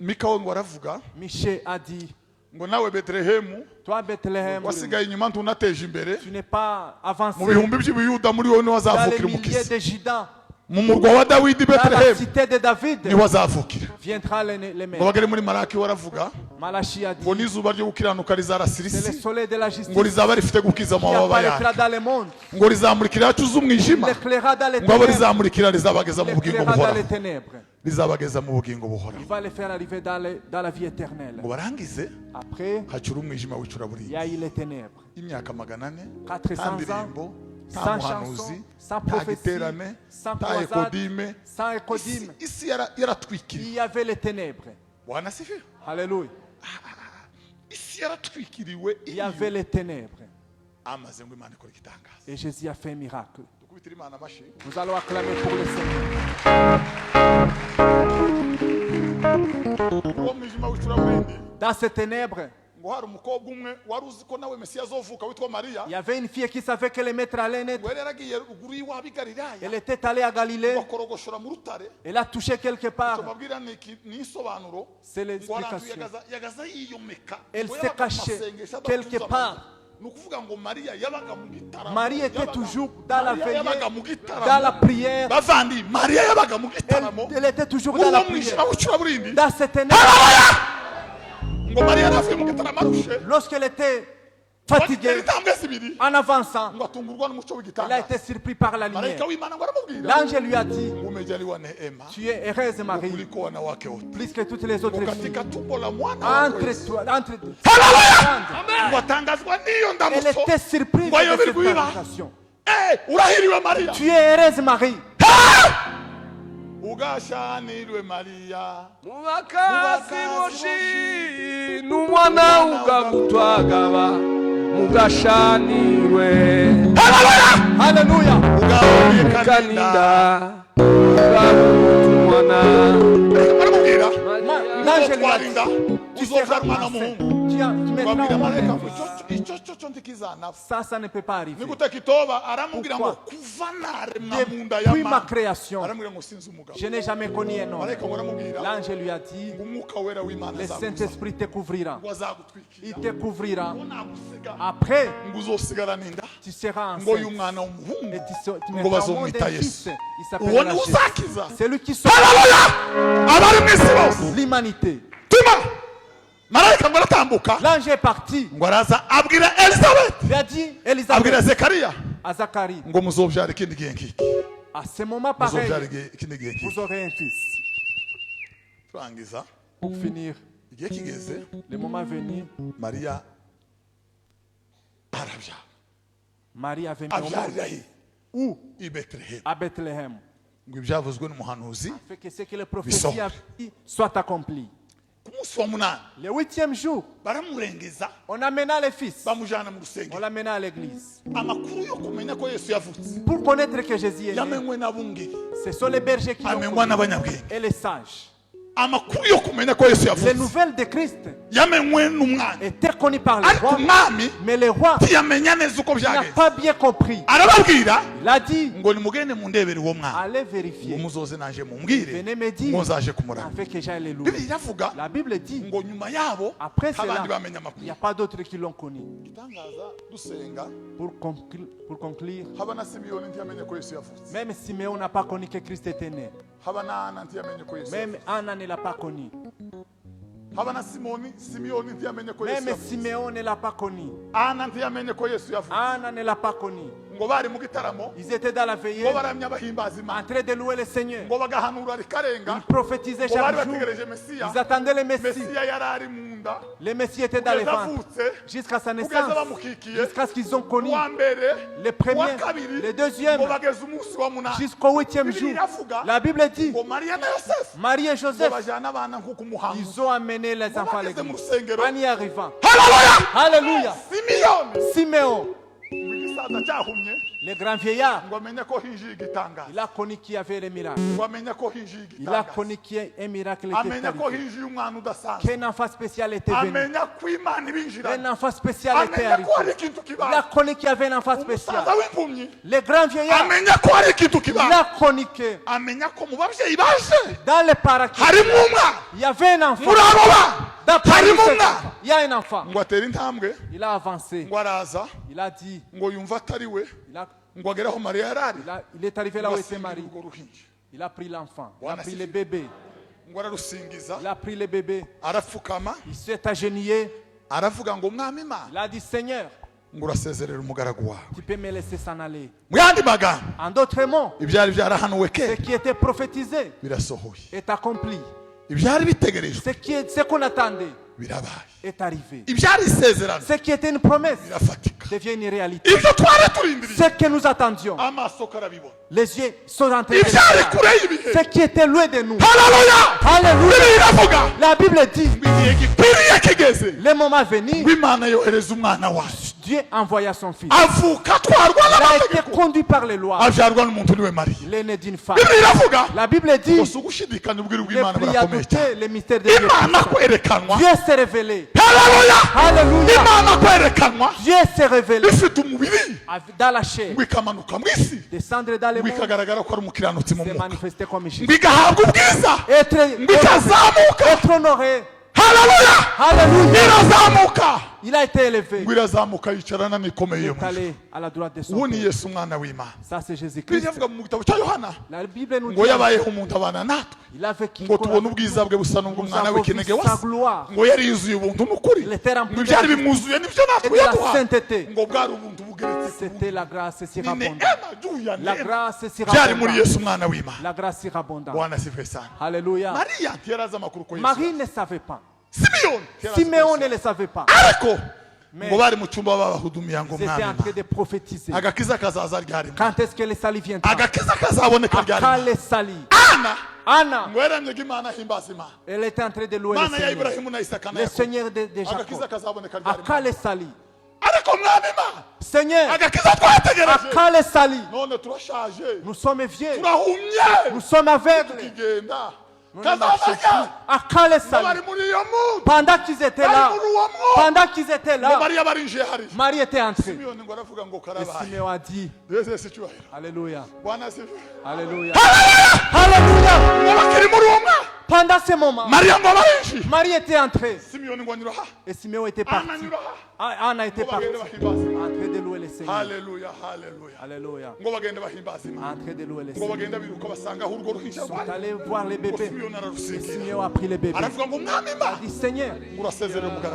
Mika we ngo aravuga Michée a dit, ngo nawe Betelehemu toi Bethléem, wasigaye inyuma ntunateje imbere tu n'es pas avancé mu bihumbi by'ibiyuda muri wowe niho dans les hazavukira milliers umukiza de Judas, mu murwa wa Dawidi dans la Betelehemu cité de David, niho azavukira viendra les ngo maîtres. bagere muri Malaki we aravuga Malachie a dit, ngo n'izuba ryo gukiranuka rizarasira c'est le isi soleil de la ngo justice rizaba rifite gukiza qui amababa apparaîtra yaryo dans le monde. ngo rizamurikira yacu z'umwijima Il éclairera dans les ngo abo ténèbres. rizamurikira rizabageza mu Il bugingo éclairera dans buhoraho les ténèbres. rizabageza mu bugingo Il buhoraho va les faire arriver dans la vie éternelle. ngo barangize Après, hacura umwijima il y w'icuraburindi a eu les ténèbres. imyaka 400 400 nta ans, ndirimbo nta sans muhanuzi chanson, sans nta prophétie, giterane sans nta croisade, ekodime sans écodime. isi yaratwikiriwe Il y avait les ténèbres. wanasifiwe Alléluia. isi yaratwikiriwe Il y avait les ténèbres. amaze ngo Imana ikora igitangaza Et Jésus a fait un miracle. dukubitira Imana amashi Nous allons acclamer pour le Seigneur. uwo mwijima w'icuraburindi Dans ces ténèbres, ngo hari umukobwa umwe wari uzi ko nawe Mesiya azovuka witwa Mariya il y avait une fille qui savait que le maître allait naître. ngo yari yaragiye ruguru y'iwabo i Galilaya Elle était allée à Galilée. bakorogoshora mu rutare Elle a touché quelque icyo part. babwira ni isobanuro C'est ngo arantu l'explication. yagaza yiyomeka Elle ngo s'est yabaga mu cachée masengesho quelque adatuza part. abantu. Ni ukuvuga ngo Mariya yabaga mu gitaramo Marie était yabaga- toujours dans la Mariya yabaga mu veillée, gitaramo. dans la prière. bavandi Mariya yabaga mu gitaramo Elle était toujours muri dans la uwo mwijima prière. w'icuraburindi Dans ces ténèbres, ngo Mariya yaravuye mu gitaramo arushe lorsqu'elle était watera fatiguée, intambwe zibiri en avançant, ngo atungurwa n'umuco elle a w'igitangaza été surprise par la lumière. marayika w'Imana ngo aramubwira L'ange lui a dit, ngo umejaliwa neema tu es heureuse Marie, kuliko wanawake wote plus que toutes les autres ngo filles. katika tumbo la mwana wako Entre Yesu toi, entre ngo atangazwa n'iyo elle ndamutso était surprise ngo de ayoberwe cette ibiba invitation. urahiriwe Mariya Tu es heureuse Marie. ugashanirwe Mariya mubakazi boshi n'umwana ugagutwagaba mugashanirwe Alléluia. ugahoneka kaninda ugagutumwana baramubwira L'ange lui a twarinda dit, tu uzobyara seras umwana enceinte. w'umuhungu Tu mettras babwira au monde marayika un ngo fils. icyo ntikizanapfa Ça ne peut pas arriver. nigute kitoba aramubwira ngo Pourquoi? kuva naremwa mu nda ya Depuis ma mama création, aramubwira ngo sinzi umugabo je n'ai jamais connu un homme. marayika ngo aramubwira L'ange lui a dit, ngo umwuka wera w'Imana le azaguza Saint-Esprit te couvrira. ngo azagutwikira Il te couvrira. ngo nagusiga Après, ngo uzosigarana inda tu seras ngo enceinte. y'umwana w'umuhungu Et tu ngo mettras au monde bazomwita un Yesu fils. Il uwo s'appellera niwe Jésus. uzakiza C'est lui qui sauve abari mu isi bose l'humanité. tuma marayika ngo aratambuka L'ange est parti. ngo araza abwira Elizabeth Il a dit, abwira Elisabeth, Zekariya à Zacharie, ngo muzobyara ikindi gihe nk'iki à ce moment pareil, muzobyara ikindi gihe nk'iki vous aurez un fils. turangiza Pour finir, igihe kigeze le moment venu, Mariya arabyara Marie avait mis au abyarira monde. he Où? i Betelehemu À Bethléem. ngo ibyavuzwe n'umuhanuzi Fait que ce que le prophétie a dit soit accompli. ku munsi wa munani Le 8e jour, baramurengeza on amena le fils. bamujyana mu On rusengero l'amena à l'église. amakuru yo kumenya ko Yesu yavutse Pour connaître que Jésus est né, yamenywe n'abungeri ce sont les bergers qui l'ont amenywa connu n'abanyabwenge et les sages. amakuru yo kumenya ko Yesu Les yavutse nouvelles de Christ yamenywe n'umwana étaient connues par les ariko rois, umwami mais le roi ntiyamenya neza uko n'a byagenze pas bien compris. arababwira Il a dit, ngo nimugende mundebere uwo mwana allez ngo vérifier. muzoze naje mumbwire Venez me dire, ngo nzaje kumurana afin que j'aille les louer. Bibiliya iravuga La Bible dit, ngo nyuma yabo après cela, abandi bamenya il amakuru n'y a pas d'autres qui l'ont connu. igitangaza dusenga Pour conclure, haba na Simiyoni ntiyamenye ko Yesu yavutse même Siméon n'a pas connu que Christ était né. haba na Ana ntiyamenye ko Yesu Même yavutse Anna ne l'a pas connu. haba na Simiyoni ntiyamenye ko Yesu Même yavutse Siméon ne l'a pas connu. Ana ntiyamenye ko Yesu yavutse Anna ne l'a pas connu. Ils étaient dans la veillée en train de louer le Seigneur. Ils prophétisaient chaque jour. Ils attendaient le Messie. Le Messie était dans les ventres jusqu'à sa naissance, jusqu'à ce qu'ils ont connu les premiers, les deuxièmes, jusqu'au 8e jour. La Bible dit, Marie et Joseph, ils ont amené les enfants à l'église. En y arrivant. Alléluia. Siméon, le grand vieillard, il a connu qu'il y avait les miracles. Il a connu qu'un miracle était arrivé. Qu'un enfant spécial était venu. Un enfant spécial était arrivé. Il a connu qu'il y avait un enfant spécial. Le grand vieillard, il a connu que dans le paradis, il y avait un enfant. Il y a un enfant. Il a avancé. Il a dit. Il est arrivé là où était Marie. Il a pris l'enfant. Il a pris le bébé. Il a pris le bébé. Il s'est agenouillé. Il a dit, Seigneur, tu peux me laisser s'en aller. En d'autres mots, ce qui était prophétisé est accompli. Ce qu'on attendait est arrivé. Ce qui était une promesse devient une réalité. Ce que nous attendions, les yeux sont en train de voir. Ce qui était loin de nous. Alléluia. La Bible dit, le moment venu, Dieu envoya son fils. Il a été conduit par les lois. L'aîné d'une femme. La Bible dit, ne prie à douter les mystères de Dieu. Dieu s'est révélé. Alléluia. Dieu s'est révélé dans la chair. Descendre dans le monde. Se manifester comme Jésus. Être honoré. Alléluia. Il a été élevé. Il est allé à la droite de son Père. Ça c'est Jésus-Christ. La Bible nous dit il a vécu sa gloire. Il était rempli de la sainteté. C'était la grâce surabondante. La grâce surabondante. La grâce surabondante. Alléluia. Marie ne savait pas. Siméon ne le savait pas. Mais ils étaient en train de prophétiser. Quand est-ce que le salut viendra? Quand le salut. Anna, elle était en train de louer le Seigneur de Jacob. À quand le salut? Seigneur, à quand le salut? Nous sommes vieux. Nous sommes aveugles. À quand le salut? Pendant qu'ils étaient là, Marie était entrée. Et Siméon a dit, Alléluia. Alléluia. Alléluia. Pendant ce moment, Marie était entrée. Et Siméon était parti. Anna était partie. En train de louer le Seigneur. Alléluia, alléluia. Alléluia. En train de louer le Seigneur. Ils sont allés voir les bébés. Et Siméon a pris les bébés. Il a dit, Seigneur,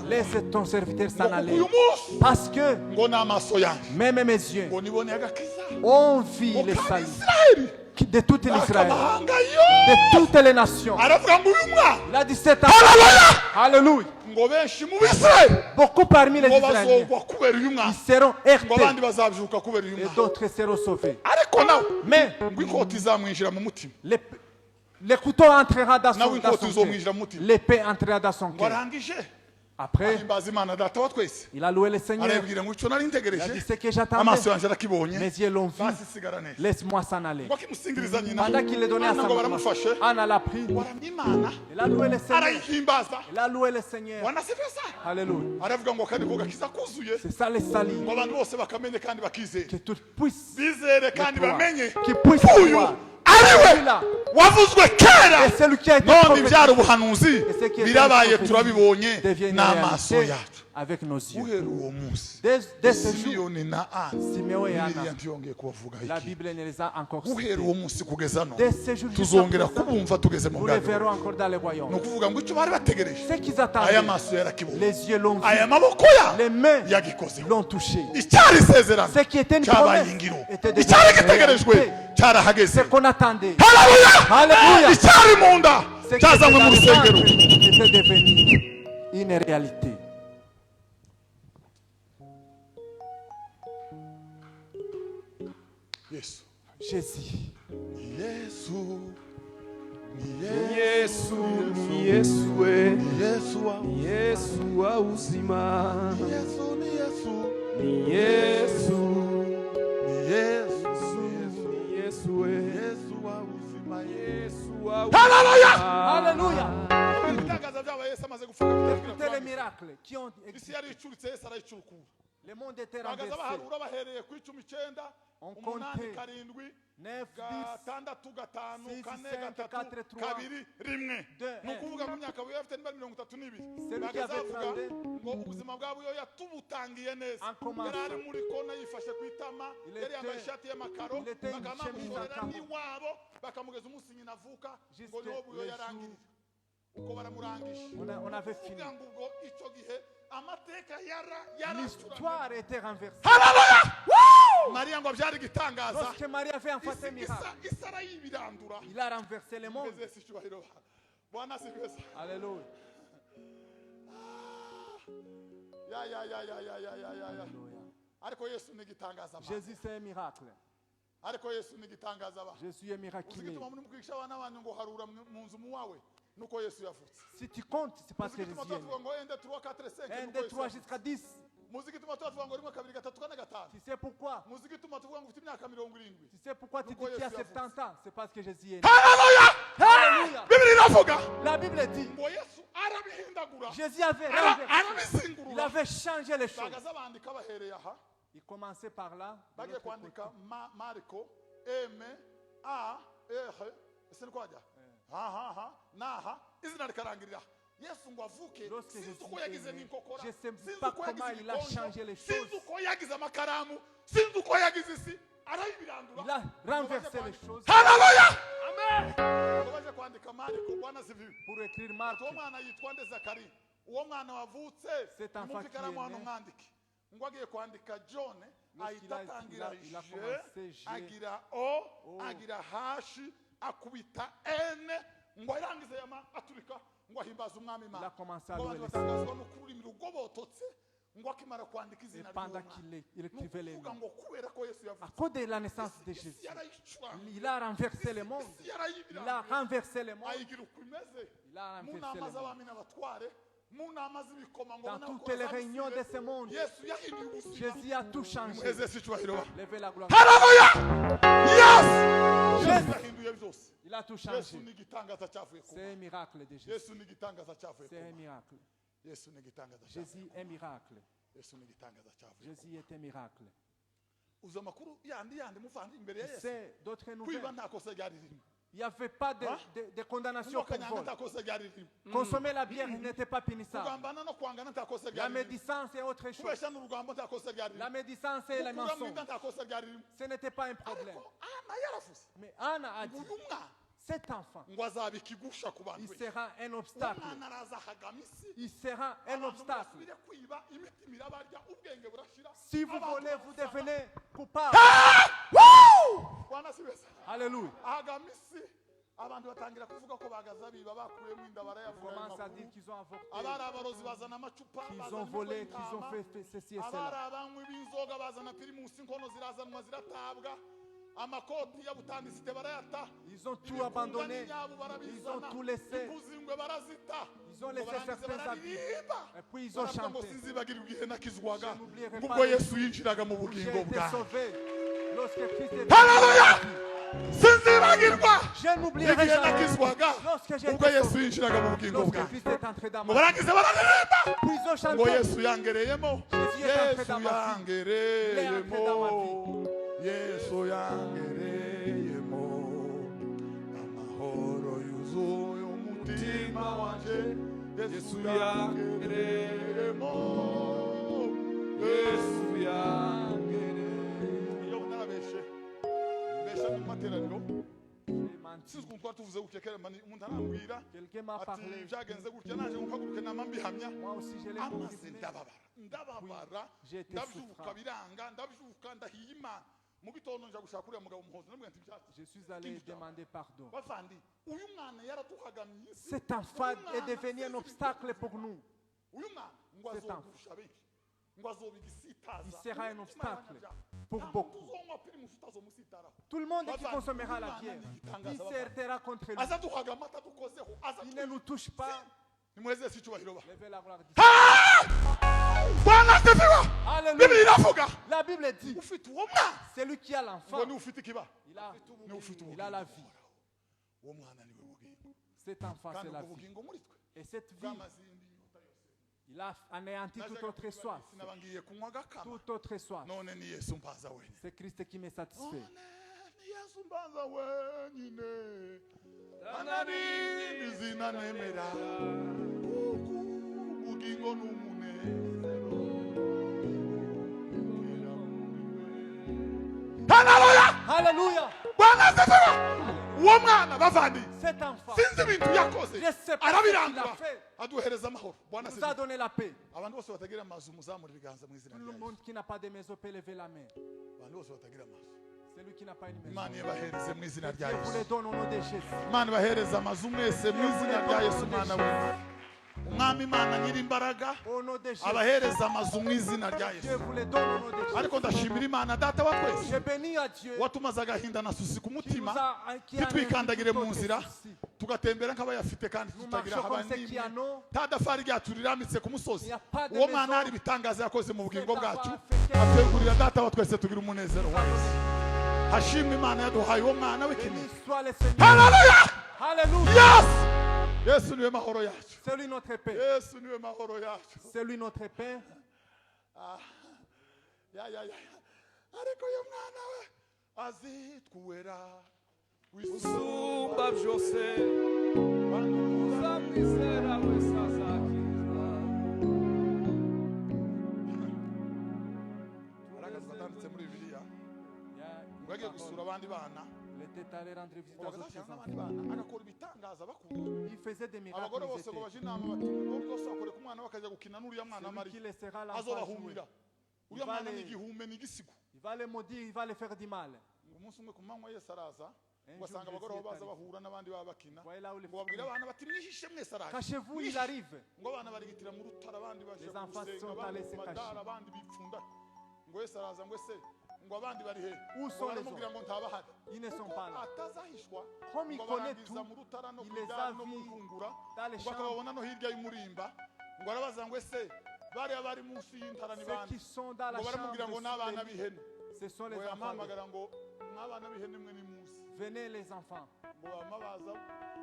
laisse ton serviteur s'en aller. Parce que même mes yeux ont vu le salut de toute l'Israël, de toutes les nations. Il a dit, c'est Alléluia. Beaucoup parmi les Israéliens, ils seront heurtés et d'autres seront sauvés. Mais le couteau entrera dans son cœur. L'épée entrera dans son cœur. Après, il a loué le Seigneur. Il a dit ce que j'attendais. Mes yeux l'ont vu. Laisse-moi s'en aller. Pendant qu'il le donnait à sa maman, Anna l'a pris. Il a loué le Seigneur. Il a loué le Seigneur. Alléluia. C'est ça le salut. Que tout puisse qui puisse croire. wavuzwe kera Et celui qui a été none prophétisé. ibyari ubuhanuzi Et ce qui est birabaye prophétisé turabibonye devient une n'amaso réalité yacu avec nos yeux. Guhera uwo munsi Dès ce jour, Simiyoni na Ana Simeon et Anna, Bibiliya ntiyongeye kubavuga la iki. Bible ne les a encore Guhera cités. uwo munsi kugeza no Dès ce jour, jusqu'à tuzongera présent, kubumva tugeze mu nous les bwami. verrons encore dans les Ni royaumes. ukuvuga ngo icyo bari bategereje Ce qu'ils aya attendaient, maso yarakibonye, les yeux l'ont vu, aya maboko les ya mains yagikozeho. l'ont touché. Icyari isezerano Ce qui était une cyabaye promesse ingiro, était devenu icyari une gitegerejwe réalité. cyarahageze. Ce qu'on attendait, Haleluya! Alléluia. Icyari mu nda ce qui était cyazanywe dans mu le rusengero. ventre était devenu une réalité. Yesu, Jésus, Yesu, ni Yesu, ni Yesu we, ni Yesu wa, ni Yesu wa uzima, ni Yesu, ni Yesu, ni Yesu, ni Yesu, ni Yesu, ni Yesu we, Yesu wa uzima, Yesu wa Haleluya! Alléluia. Ibitangaza byaba Yesu amaze gufata Écoutez les miracles qui ont isi existé. yari icuritse Yesu arayicurukura. Le monde était Bagaza renversé. baharura bahereye ku 19, On 8, comptait 7, 9, gatandatu, gatanu, 6, kane, 5, gatatu, 4, 3, kabiri, rimwe. 2, Ni ukuvuga mu myaka buyo afite nimba 32. Celui qui Bagaza avait bavuga 32, ngo ubuzima bwa buyo yatubutangiye neza. En commençant. Yari ari muri kona yifashe ku itama, Il yari yambaye était- ishati y'amakaro, il était une bakamushorera chemise à n'iwabo, bakamugeza umunsi nyina avuka, ngo Jusque niwo buyo le yarangirira. Uko baramurangije. on avait fini. Kuvuga ngo ubwo icyo gihe amateka yaracuranye. L'histoire était renversée. Mariya ngo abyara igitangaza. Lorsque Marie avait enfanté un miracle, Isa arayibirandura. il a renversé le monde. Mbese icyubahiro. Bwana asifiwe sana. Alléluia. Ya. Ariko Yesu ni igitangaza ba. Jésus, c'est un miracle. Ariko Yesu ni igitangaza ba. Jésus est miraculeux. Uzigituma muri mukwigisha abana banyu ngo harura mu nzu mu wawe. Nuko Yesu yavutse. Si tu comptes, c'est parce que Jésus Uzigituma est né. tuvuga ngo 1 2 3 4 5. 1, 2, 3 jusqu'à 10. Muzigituma tuvuga ngo 1 2 3 4 5. Tu sais pourquoi? Muzigituma tuvuga ngo ufite imyaka 70. Tu sais pourquoi tu dis Pourquoi qu'il y a Jésus a 70 ans? C'est parce que Jésus est né. Haleluya! Alléluia. Bibiri iravuga La Bible dit, ngo Yesu arabihindagura. Jésus avait renversé. Il Arabisingurura. avait changé les choses. Bagaza bandika bahereye aha. Il commençait par là. de Bagiye l'autre côté. kwandika Mariko M A R ese niko ajya naha izina rikarangirira Yesu ngo avuke Lorsque sinzi Jésus uko est yagize né, n'inkokora je sais sinzi pas uko comment yagize il a ibikonjo, changé les sinzi choses. uko yagize amakaramu sinzi uko yagize isi arayibirandura Il a renversé les choses. haleluya amen ngo baje kwandika Mariko Bwana siviwe Pour écrire Marc, uwo mwana yitwa nde Zakari uwo mwana wavutse C'est un mumva ikaramu fakir, hano né? mwandike ngo agiye kwandika John ahita atangira il a J commencé J, agira O O. agira H akubita N ngo arangize yama aturika ngo ahimbaza umwami il a Imana commencé à ngo louer abantu le batangazwa no kururimi rugobototse ngo akimara kwandika Et izina pendant ry'Imana qu'il écrivait les nukuvuga noms, ngo kubera ko Yesu à yavuze cause de la naissance de isi Jésus, yarayicuranga il a renversé le monde. isi Il a yarayibiranga renversé le monde. ayigira uko imeze Il a mu renversé nama le monde. z'abami n'abatware mu nama z'ibikomangoma Dans n'abakuru toutes les b'abisirayeli, réunions de ce monde, Yesu yahinduye ubuzima Jésus a tout changé. muheze Yesu icyubahiro ba Levez la gloire. haleluya yes Yesu yahinduye byose Il a tout Yesu changé. ni igitangaza cyavuye ku C'est un miracle de Jésus. Yesu ni igitangaza cyavuye ku C'est un miracle. Yesu ni igitangaza cyavuye Jésus est un miracle. Yesu ni igitangaza cyavuye Jésus est un miracle. uzi amakuru yandi muvandi imbere ya Yesu C'est d'autres kwiba nouvelles. nta kosa ryari ririmo Il n'y avait pas de condamnation pour kanyanga vol. nta kosa ryari ririmo Consommer la bière n'était pas punissable. kugambana no kwangana nta kosa La ryari ririmo médisance est autre chose. kubeshya n'urugambo nta kosa ryari La ririmo médisance et la gukura mu mensonge, inda nta kosa ryari ririmo ce n'était pas un problème. ariko Ana yaravuze Mais Anna a dit, uyu mwana cet enfant, ngo azaba ikigusha ku bantu il be sera un obstacle. umwana araza ahagama isi Il sera un abantu obstacle. basubire kwiba imitima irabarya ubwenge burashira Si vous abantu volez, vous barasaba. devenez coupable. Bwana si beza Alléluia. ahagama isi abantu batangira kuvuga ko bagaza biba bakuyemo inda On barayavuga ayo commence à makuru. dire qu'ils ont avorté, abari abarozi bazana amacupa qu'ils bazana ont volé, imitwe qu'ils ont y'intama. fait ceci et abari cela. abanywi b'inzoga bazana pirimusi inkono zirazanwa ziratabwa amakoti ya butandisite barayata Ils ont tout abandonné. Ils ont tout laissé. ibuzingwe barazita Ils ont laissé ngo barangize certains habits. bararirimba Et puis ils ont baravuga ngo chanté. sinzibagirwa igihe nakizwaga Je n'oublierai ubwo pas Yesu yinjiraga mu J'ai bugingo été bwanjye sauvé lorsque Christ est Hallelujah! venu. sinzibagirwa Je n'oublierai igihe jamais nakizwaga lorsque j'ai ubwo été Yesu sauvé. yinjiraga mu bugingo Lorsque bwanjye Christ est entré dans ngo ma vie. barangize bararirimba Puis ils ont ngo chanté. Yesu yangereyemo Jésus est entré Yesu dans ma vie. yangereyemo Yesu yangereyemo amahoro yuzuye umutima wanje Yesu yangereyemo Yesu yangere. iyo narabeshe besha mu materaniro J'ai menti. sinzi ukuntu twari tuvuze gutya kera umuntu arambwira Quelqu'un m'a ati parlé. byagenze gutya naje guhaguruka nama mbihamya Moi aussi, je l'ai amaze confirmé. ndababara j'ai été ndabyuka souffrant. biranga ndabyuka ndahiye imana mu gitondo nja gushaka uriya mugabo umuhozo namubwira nti byatsi Je suis allé demander pardon. bavandi uyu mwana yaraduhagamiye isi Cet enfant est devenu un obstacle pour nous. uyu mwana ngo Cet azogusha benshi ngo azobigisitaza Il sera un obstacle pour beaucoup. Tout le monde qui consommera la bière, il s'arrêtera contre lui. azaduhaga amata dukozeho Il ne nous touche pas. nimweze si cyubahiro ba Levez la gloire du bwana asifiwe Alléluia. bibiri iravuga La Bible dit, ufite uwo mwana celui qui a l'enfant, ngo ni ufite ikiba il a la vie. uwo mwana niwe bugingo Cet enfant, kandi c'est la ubwo vie. bugingo muri twe Et cette vie, bw'amazindi yota yose il a anéanti toute autre soif. sinabangiye kunywa gakama Toute autre soif. none ni yesu mbaza wenyine C'est Christ qui me satisfait. none ni yesu mbaza wenyine anabindi izina nemera kuko ubugingo n'umunezero haleluya Alléluia. bwana asifiwe uwo mwana bavandi Cet enfant sinzi ibintu yakoze Je sais pas arabirangura ce qu'il a fait. aduhereza amahoro bwana nous a asifiwe donné la paix. abantu bose batagira amazu muzamura ibiganza mu izina Tout rya le yesu monde qui n'a pas de maison peut lever la main. abantu bose batagira amazu Celui qui n'a pas une maison. imana ibahereze mu izina rya Dieu vous yesu les donne au nom de Jésus. imana ibahereze amazu mwese mu izina rya yesu mwana w'imana umwami imana nyir'imbaraga Au nom de Jésus. abahereza amazu mu izina rya Dieu yesu vous les donne au nom de Jésus. ariko ndashimira imana data wa twese Je bénis à Dieu watumaze agahinda na susi ku qui mutima a ntitwikandagire mu un nzira souci. tugatembera nk'abayafite kandi Nous tutagira marchons comme ceux qui abanimwe en ont. ta dafari ryacu riramitse ku musozi Il n'y a pas de uwo maison. mwana hari ibitangaza yakoze mu bugingo Cet enfant bwacu a fait quelque ategurira data wa twese tugira umunezero wese hashimwe imana yaduhaye uwo mwana w'ikinege Béni soit le Seigneur. haleluya Alléluia. yes yesu niwe mahoro yacu C'est lui notre paix. yesu niwe mahoro yacu C'est lui notre paix. ya ariko uyu mwana we azitwera Usumba byose wisumba uzamwizera wese azakizwa. aragaza atanditse muri bibiliya Il y a une ngo agiye gusura parole. abandi bana Il était allé rendre visite aux autres bagashaka enfants. n'abandi bana agakora ibitangaza bakuru Il faisait des miracles. abagore bose ngo baje inama bati ngo rwose bakore ku mwana bakajya gukina n'uriya mwana Celui qui mariya laissera l'enfant jouer. azobahumira uriya Il va mwana ni les- igihume ni igisigo Il va les maudire, il va les faire du mal. umunsi umwe ku manywa yesu araza Un ngo jour, asanga abagore Jésus aho est baza arrivé. bahura n'abandi baba bakina Voyez là où les ngo babwire abana bati mwihishe mwese araje Cachez-vous, il Mwihishe. arrive. ngo abana barigitira mu rutara abandi baje Les enfants gusenga sont abandi allés ku se madara cacher. abandi bipfunda ngo yesu araza ngo ese ngo abandi bari he Où ngo sont les baramubwira ngo ntabahari Ils ne sont kuko pas là. atazahishwa Comme il ngo connaît barangiza tout, mu rutara no il ku les idari a no mu vus nkungura dans les ngo chambres. akababona no hirya y'umurimba ngo arabaza ngo ese bariya bari munsi y'intara ni Ceux bande qui sont dans la ngo baramubwira ngo chambre, n'abana sous les b'ihene lits, ce sont les ngo enfants. yamuhamagara ngo mw'abana b'ihene mwe ni muzi Venez les enfants. ngo bamabaza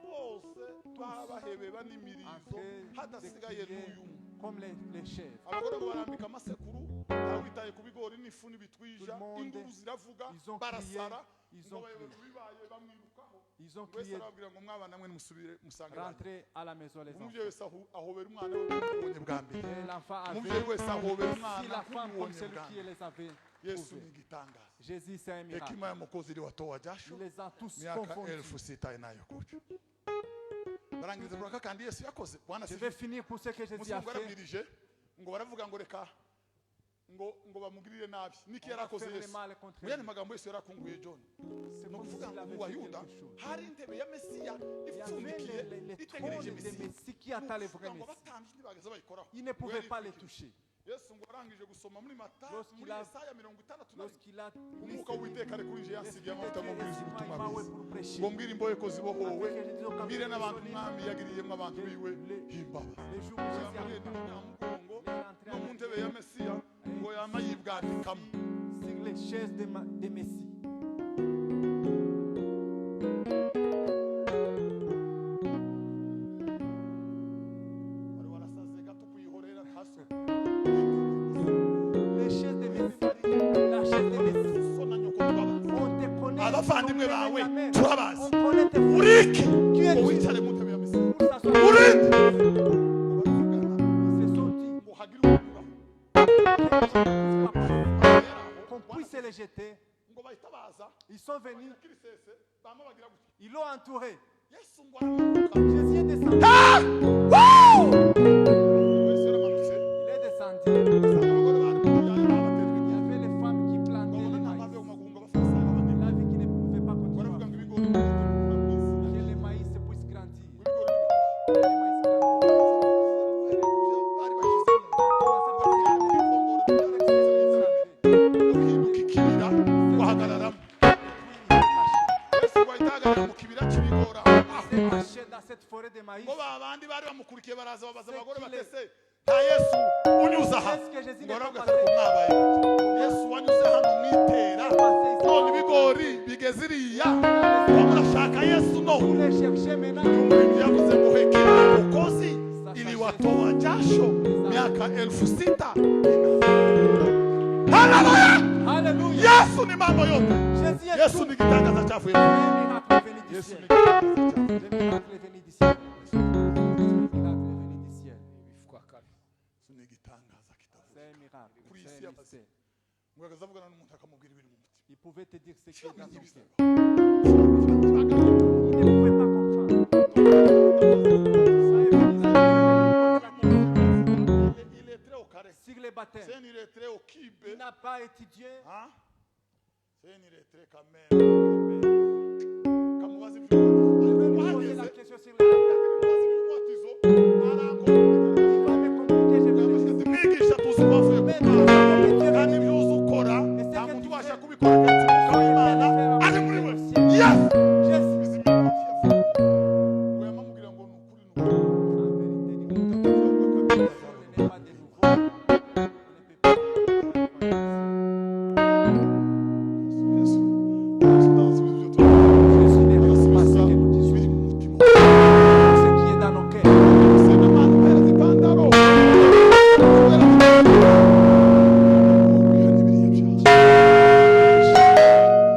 bose bahebeba n'imirizo Entrez hadasigaye de n'uyu umwe comme les chèvres. abagore ngo barambika amasekuru ntawitaye ku bigori n'ifu n'ibitwija Tout le monde, induru ziravuga ils ont barasara crié, ils ngo ont abayobozi crié. bibaye bamwirukaho Ils ont ngo wese crié, arababwira ngo mwabana mwe nimusubire musange abandi rentrez à la maison les enfants. umubyeyi wese ahobera umwana we nk'ubonye bwa mbere Et l'enfant umubyeyi avait wese ahobera aussi umwana la femme comme nk'ubonye celui bwa qui mbere les avait yesu trouvés. ni igitangaza Jésus, c'est un miracle. hekima y'umukozi iliwatoa jasho Il les a tous miaka confondus. 1600 inayokuja barangiriza kuraka kandi yesu yakoze bwana Je si vais finir pour ce que Jésus a musungu fait. arabwirije ngo baravuga ngo reka ngo bamugirire nabi niki On va yarakoze faire le yesu mal contre muyandi lui. magambo yesu yarakunguye john C'est ni comme ukuvuga s'il ngo avait mu fait bayuda quelque chose. hari intebe ya mesiya Il y avait ipfundikiye les trônes itegereje de mesiya Messie qui attendent le vrai ngo Messie. abatambyi ntibageze bayikoraho Il ne pouvait pas les toucher. yesu ngo arangije gusoma muri mata Lorsqu'il muri a- yesaya 66 Lorsqu'il a umwuka w'uwiteka ari kuri je yansigiye amavuta ngo mbwirize ubutumwa bwiza pour prêcher. ngo mbwire imbohe ko zibohowe Afin que je dise aux mbwire captifs n'abantu prisonniers, umwami yagiriyemo abantu biwe himbabazi les jours où Jésus yamuriye a n'inyamugongo il est rentré no mu avec ntebe ya mesiya ngo yama yibwandikamo sur les chaises de Messie. wari warasaze gato kuyihorera ntaso Les chaises de Messie. La chaise de Messie. so na nyoko turabazi On te connaît. abavandimwe on te bawe connaît la main. turabazi On connaît tes frères. uriki Qui es ngo tu? wicare mu ntebe ya mesiya Pour s'asseoir. urinde ngo barivugana Ils se sont dit. ngo hagire uwunyuraho rejeté, ngo bahita baza ils sont venus, kirisese bamwe bagira gutya ils l'ont entouré. Yesu ngo aramanuka Jésus est descendu. Yesu yaramanutse Il est descendu. asanga abagore bari mu yaya babatera Il y ibigori avait les femmes qui plantaient babona les nta maïs. mavi yo mu magunga bafasanga abanebwe Il a vu qu'il ne pouvait pas continuer. baravuga ngo ibigori bitekura mu isi Que les maïs puissent grandir. ibigori Que les maïs grandissent. bari bashyizemo uhinduka ikibira wahagararamo Yesu ngo ahita ahagarara mu kibira cy'ibigori aho s'est caché dans cette forêt de maïs. ngo babandi bari bamukurikiye baraza babaza abagore batese nta Yesu unyuze aha ngo barabwira ko mwabaye Yesu wanyuze hano mwitera none ibigori bigeze iriya ngo murashaka Yesu Vous none les cherchez maintenant. Mungu yavuze ngo hekima Mwokozi iliwatoa jasho miaka 6,000. Haleluya! Alléluia. Yesu ni mambo yote. Jésus est Yesu tout. ni kitangaza chafu Un yetu. miracle est venu du Yesu ciel. ni kitangaza chafu. Le miracle est venu du ciel. Le miracle est venu du ciel. Yesu ni gitangaza kitavu. C'est un miracle. Kuri C'est isi un y'abazima. mystère. Ngo akazavugana n'umuntu akamubwira ibiri mu mutima. Il pouvait te dire ce qui est dans ton cœur. Kibaga. Il ne pouvait pas comprendre. Il est très au carré. Sur les baptêmes, C'est il est très au kibe. il n'a pas étudié. Hein? C'est il est très quand même. Kamubaza ibyo Poser la question sur les baptêmes. Il va me compliquer, je vais le dire. mwigisha tuzi ko wavuye Mais ku non, Mana mais Dieu kandi veut ibyo uzi ukora Et nta c'est que muntu tu ubasha fais. kubikora keretse umwuka w'Imana ari muri we yes Jésus. izi mirimo yavuye ngo yamamubwira ngo ni ukuri ni ukuri En vérité, nous te disons, ce n'est pas de nouveau. On ne peut pas. Yesu Yesu ndazi ibyo tuvuga Jésus ne répond pas à ce que nous disons. biri mu mutima Ce qui est dans nos cœurs. c'est n'abantu bereza ipantaro kubera n'ibiriya byazo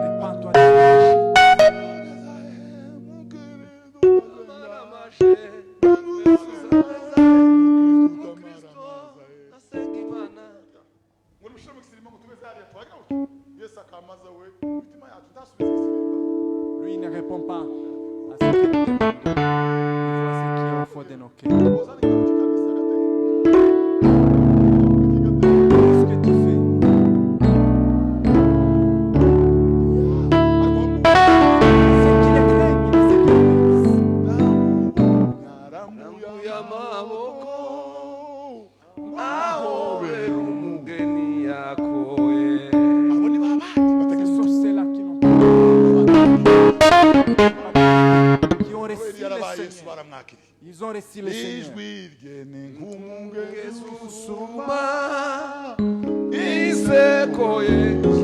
Répands-toi de tes péchés. muri mushyire mu gisirima ngo tube zariya twagira ngo Yesu akamaza we imitima yacu ntasubize igisirima Lui, il ne répond pas à ce que nous demandons. Il voit ce qui est au fond de nos cœurs. uzana igitabo cy'ikanisa gateye Tout ce que tu fais, ce qu'il est craigne, ce qu'il Naramuye amaboko, ahobera umugeni yakoye. abo ni babandi Ce sont ceux-là qui n'ont qui ont reçu kubera yarabaye le Yesu Seigneur. baramwakiriye Ils ont reçu le Seigneur. ijwi rye ni nk'umugezi Usuma inseko ye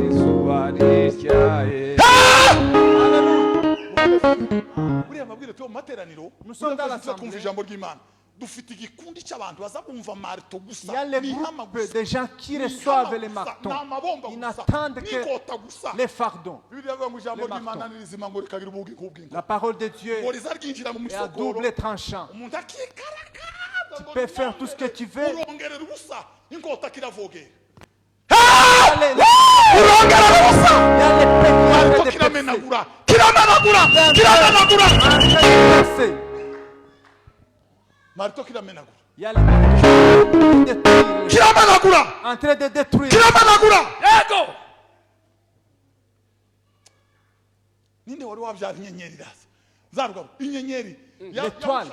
izuba rityaye. buriya mabwire tuba mu materaniro Nous sommes dans tuza l'assemblée. kumva ijambo ry'Imana dufite igikundi cy'abantu baza kumva marito gusa Il y a les n'ihama groupes gusa de gens qui n'ihama reçoivent les gusa, martons. n'amabomba Ils gusa n'attendent que n'ikota gusa les fardons. bibiliya ivuga ngo ijambo Les ry'Imana martons. ni rizima ngo rikagira ubugi nk'ubw'inka La parole de Dieu ngo riza ryinjira mu est à misogoro double tranchant. umuntu akikarakaza Tu peux faire tout ce que tu veux. urongerera ubusa inkota kiravogera Allez, urongerera ubusa il y a les ariko pécheurs de kiramenagura kiramenagura kiramenagura marito kiramenagura Il y a les pécheurs de détruire. kiramenagura En train de détruire. kiramenagura yego ninde wari wabyara inyenyeri raza zaruga inyenyeri L'étoile.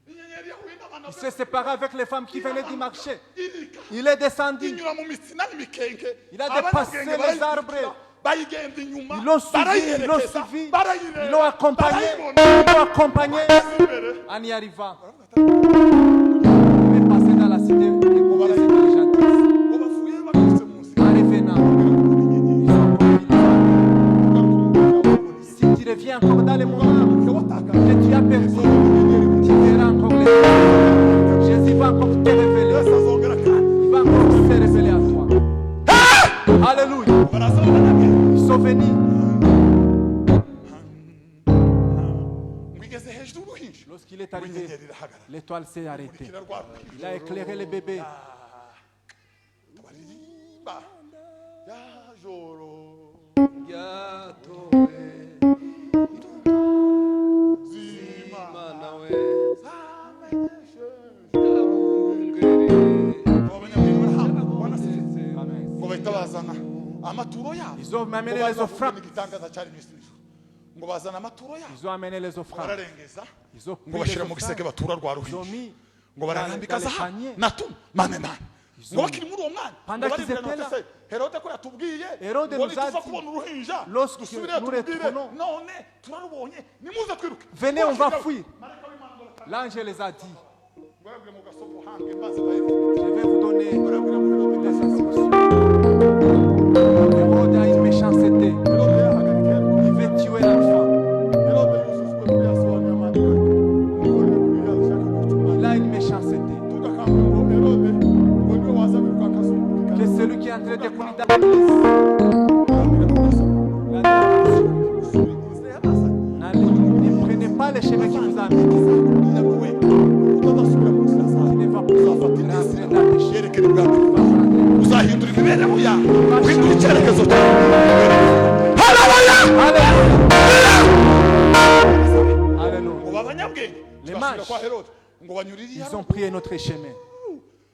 inyenyeri yahuye n'abana Il s'est séparé avec les femmes qui venaient du marché. irika Il est descendu. inyura mu mitsina n'imikenke Il a dépassé abanyabwenge les barayikurikiira, arbres. bayigenda inyuma Ils l'ont suivi, ils l'ont barayiherekeza, suivi, barayireba, ils l'ont accompagné, barayibona, ils l'ont accompagné imbere. en y arrivant. Il est passé dans la cité et commencé dans les gentils. ngo bavuye bagarutse mu nzira En revenant, ils ont compris. Si tu reviens encore dans les moments que tu as perdu, tu verras encore les Jésus va encore te révéler. azongera kandi Il va encore se révéler à toi. Alléluia. baraza banabwira Ils sont venus. ngo igeze hejuru y'uruhinja Lorsqu'il est arrivé, inyenyeri irahagarara l'étoile s'est arrêtée. imurikira rwa ruhinja Il a éclairé le bébé. baririmba Ils ont amené les offrandes. Ils ont amené les offrandes. Ils ont pris les offrandes. Ils ont mis ngo bararambika zahabu mane ngo bakiri muri uwo mwanya ngo baribwira no se Herode ko yatubwiye ngo nituva kubona uruhinja dusubire tubwire none turarubonye nimuze twiruke venez on va fuir. L'ange les a dit je vais vous donner des instructions. Hérode a une méchanceté. Il veut tuer l'enfant. Il a une méchanceté. Que celui qui est en train de courir dans l'église. Ne prenez pas les chemins qui vous amènent. Il ne va pas rentrer dans les chemins. uzahindura imibereho yawe uhindura icyerekezo cyawe. Haleluya! Alléluia. ngo babanyabwenge Les mages, kwa Herode ngo banyuririye ils ont pris notre chemin.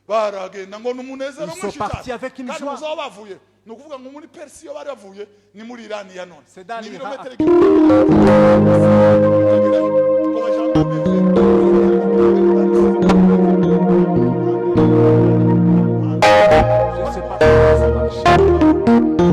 baragenda ngo n'umunezero Ils sont partis avec une joie. kandi bavuye ni ukuvuga ngo muri Persiya bari bavuye ni muri Irani ya none C'est dans ni l'Iran. ibirometero Je ne sais pas comment ça marche.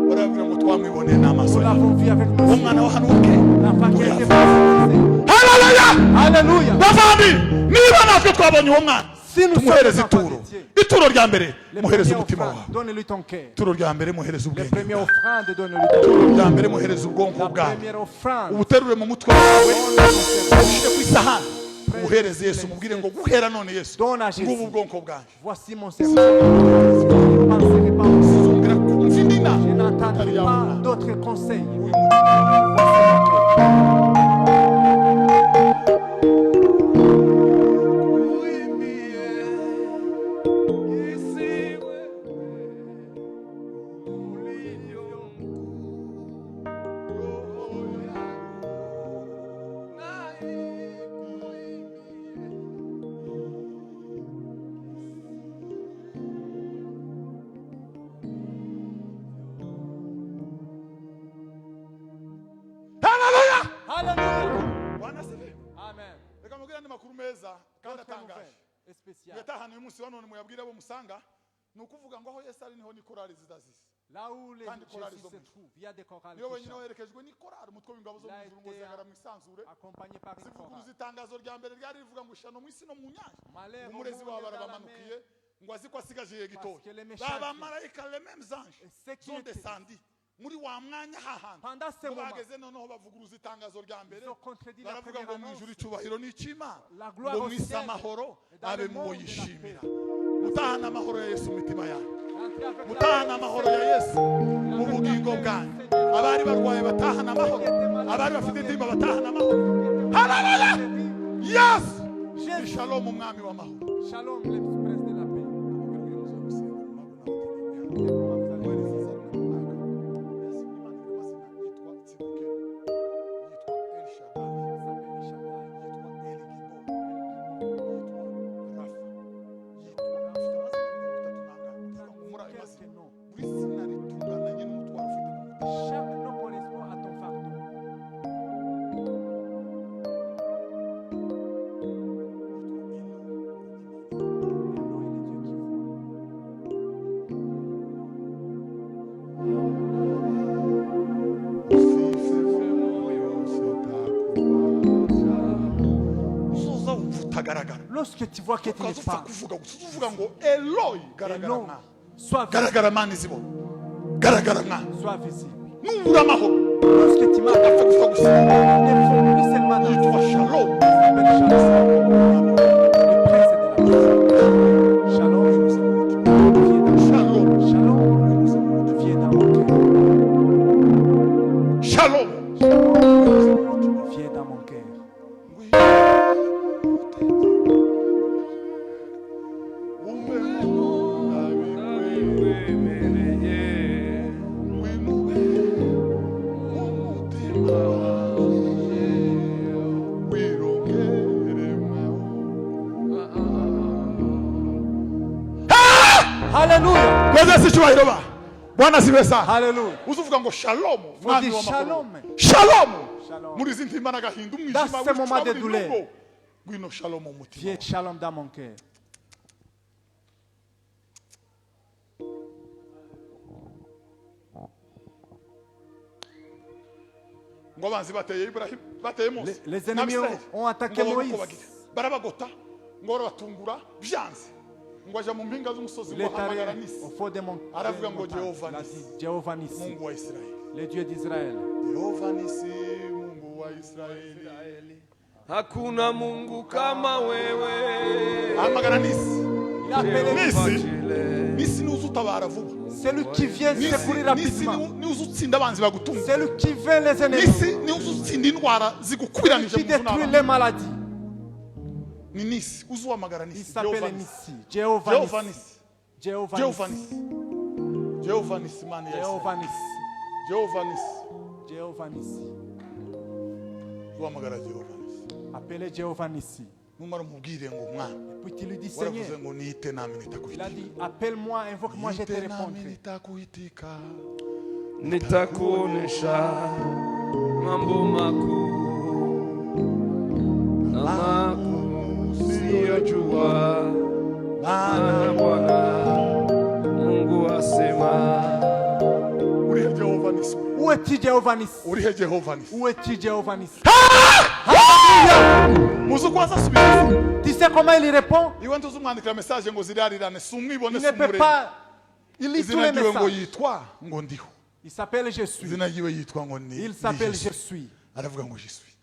barabwira ngo twamwiboneye n'amaso Nous yawe l'avons vu avec nos yeux. umwana wa hanuke. L'enfant qui a été baptisé. Haleluya! Alléluia. bavandi niba natwe twabonye uwo mwana Si nous sommes tumuhereze des enfants ituro de Dieu, ituro rya mbere les muhereze premières umutima offrandes, wawe donne-lui ton cœur. ituro rya mbere muhereze Les ubwenge premières bwawe offrandes, donne-lui ton ituro cœur. rya mbere muhereze ubwonko La bwawe première offrande, ubuterure mu mutwe wawe ushyire ku isahani uhereze Yesu umubwire ngo guhera none Yesu donne à Jésus. ngubu ubwonko bwanjye Voici mon serviteur. Je ne penserai pas au Seigneur. ngira kumva indina Je n'entendrai pas d'autres conseils. uyu mutima Alléluia. Bwana asifiwe. Amen. Reka mubwire andi makuru meza kandi D'autres atangaje nouvelles spéciales. yatahana uyu munsi wa none muyabwire abo musanga ni ukuvuga ngo aho Yesu ari niho n'ikorari zidazisa Là où les Kandi chorales Jésus se sont- trouve, il y a des chorales niyo qui wenyine chantent, werekejwe n'ikorari umutwe w'ingabo zo mu ijuru ngo zihagara mu isanzure accompagnés par une zivuguruza chorale. itangazo rya mbere ryari rivuga ngo ishano mu isi no mu nyanja Malheur au umurezi monde wabo et dans la barabamanukiye ngo azi ko asigaje igihe Parce que les gitoya méchants babamarayika les mêmes anges Et ceux qui sont étaient- descendus muri wa mwanya hahandi Pendant ce ngo moment, bageze noneho bavuguruza itangazo rya mbere ils ont contredit la baravuga première ngo mu annonce. ijuru icyubahiro ni icy'Imana La gloire ngo au mu isi ciel amahoro et dans abe le mu monde bo de la yishimira paix. mutahana amahoro ya Yesu mu mitima yawe Entrez avec la mutahana paix amahoro ya Yesu mu bugingo bwanyu abari barwaye batahana amahoro abari bafite intimba batahana amahoro haleluya yesu ni shalom umwami w'amahoro Shalom, le prince de la paix. Quelques noms. Chaque nom correspond à ton fardeau. Elohim est Dieu qui voit. uzoza wumva utagaragara Lorsque tu vois que tu n'es ukaza upfa pas, kuvuga gusa uvuga ngo eloyi garagara Elohim, mwana sois visible. garagara mwana izibona garagara mwana Sois visible. nubura amahoro Lorsque tu marches, ugapfa gusa gusa ne font plus seulement dans yitwa shalom le prince de la paix. Shalom, viens dans shalom Shalom, viens dans mon cœur. shalom Viens dans mon cœur. Yesu cyubahiro ba. Bwana siwe sana. Hallelujah. Uzuvuga ngo shalom. Faut dire shalom. Shalom. Shalom. Muri izi ntimba n'agahinda Dans umwijima ce moment de douleur. Gwino shalom mu mutima. Viens shalom dans mon cœur. Ngo abanzi bateye Ibrahim, bateye Mose. Les ennemis ont attaqué Moïse. Barabagota, ngo batungura byanze. Ngo aja mu mpinga z'umusozi ngo hamagara Nisi. Au fond de mon Aravuga ngo Jehova Nisi. Jehova Nisi. Mungu wa Israeli. Le Dieu d'Israël. Jehova Nisi, Mungu wa Israeli. Hakuna Mungu kama wewe. Hamagara Nisi. Il a appelé Nisi. Nisi ni uzutabara vuba. C'est lui qui vient secourir rapidement. Ni uzutsinda abanzi bagutunga. C'est lui qui vient les ennemis. Nisi ni uzutsinda indwara zigukubiranije Qui mu détruit zunaba. les maladies. Ni Nisi, uzuhamagara Nisi. Il s'appelle Nisi. Jehova Jehova Nisi. Nisi. Jehova Jehova Nisi. Nisi. Jehova Nisi mani ya Jehova Israeli. Nisi. Jehova Nisi. Jehova Nisi. Uzuhamagara Jehova Nisi. Appelez Jehova Nisi. Numara mubwire ngo mwana. Puis tu lui dis Seigneur. Waravuze ngo niite nami Il a nitakuitika. dit appelle-moi, invoque-moi, je te Niite nami répondrai. nitakuitika. Nitakuonesha mambo makuu na makuu siyojua, maana Bwana Mungu asema. Urihe Jehova Nisi. Où es-tu Jehova Nisi? Urihe Jehova Nisi. Où es-tu Jehova Nisi? Muzo kwaza subira. Tu sais comment il répond? Iwe ntuzi umwandikira message ngo zirarirane sumwibone Il ne peut sumure. pas. Il lit tous Izina les ryiwe ngo messages. yitwa ngo ndiho. Il s'appelle Je suis. Izina ryiwe yitwa ngo ni. Il s'appelle Je suis. Aravuga ngo je suis.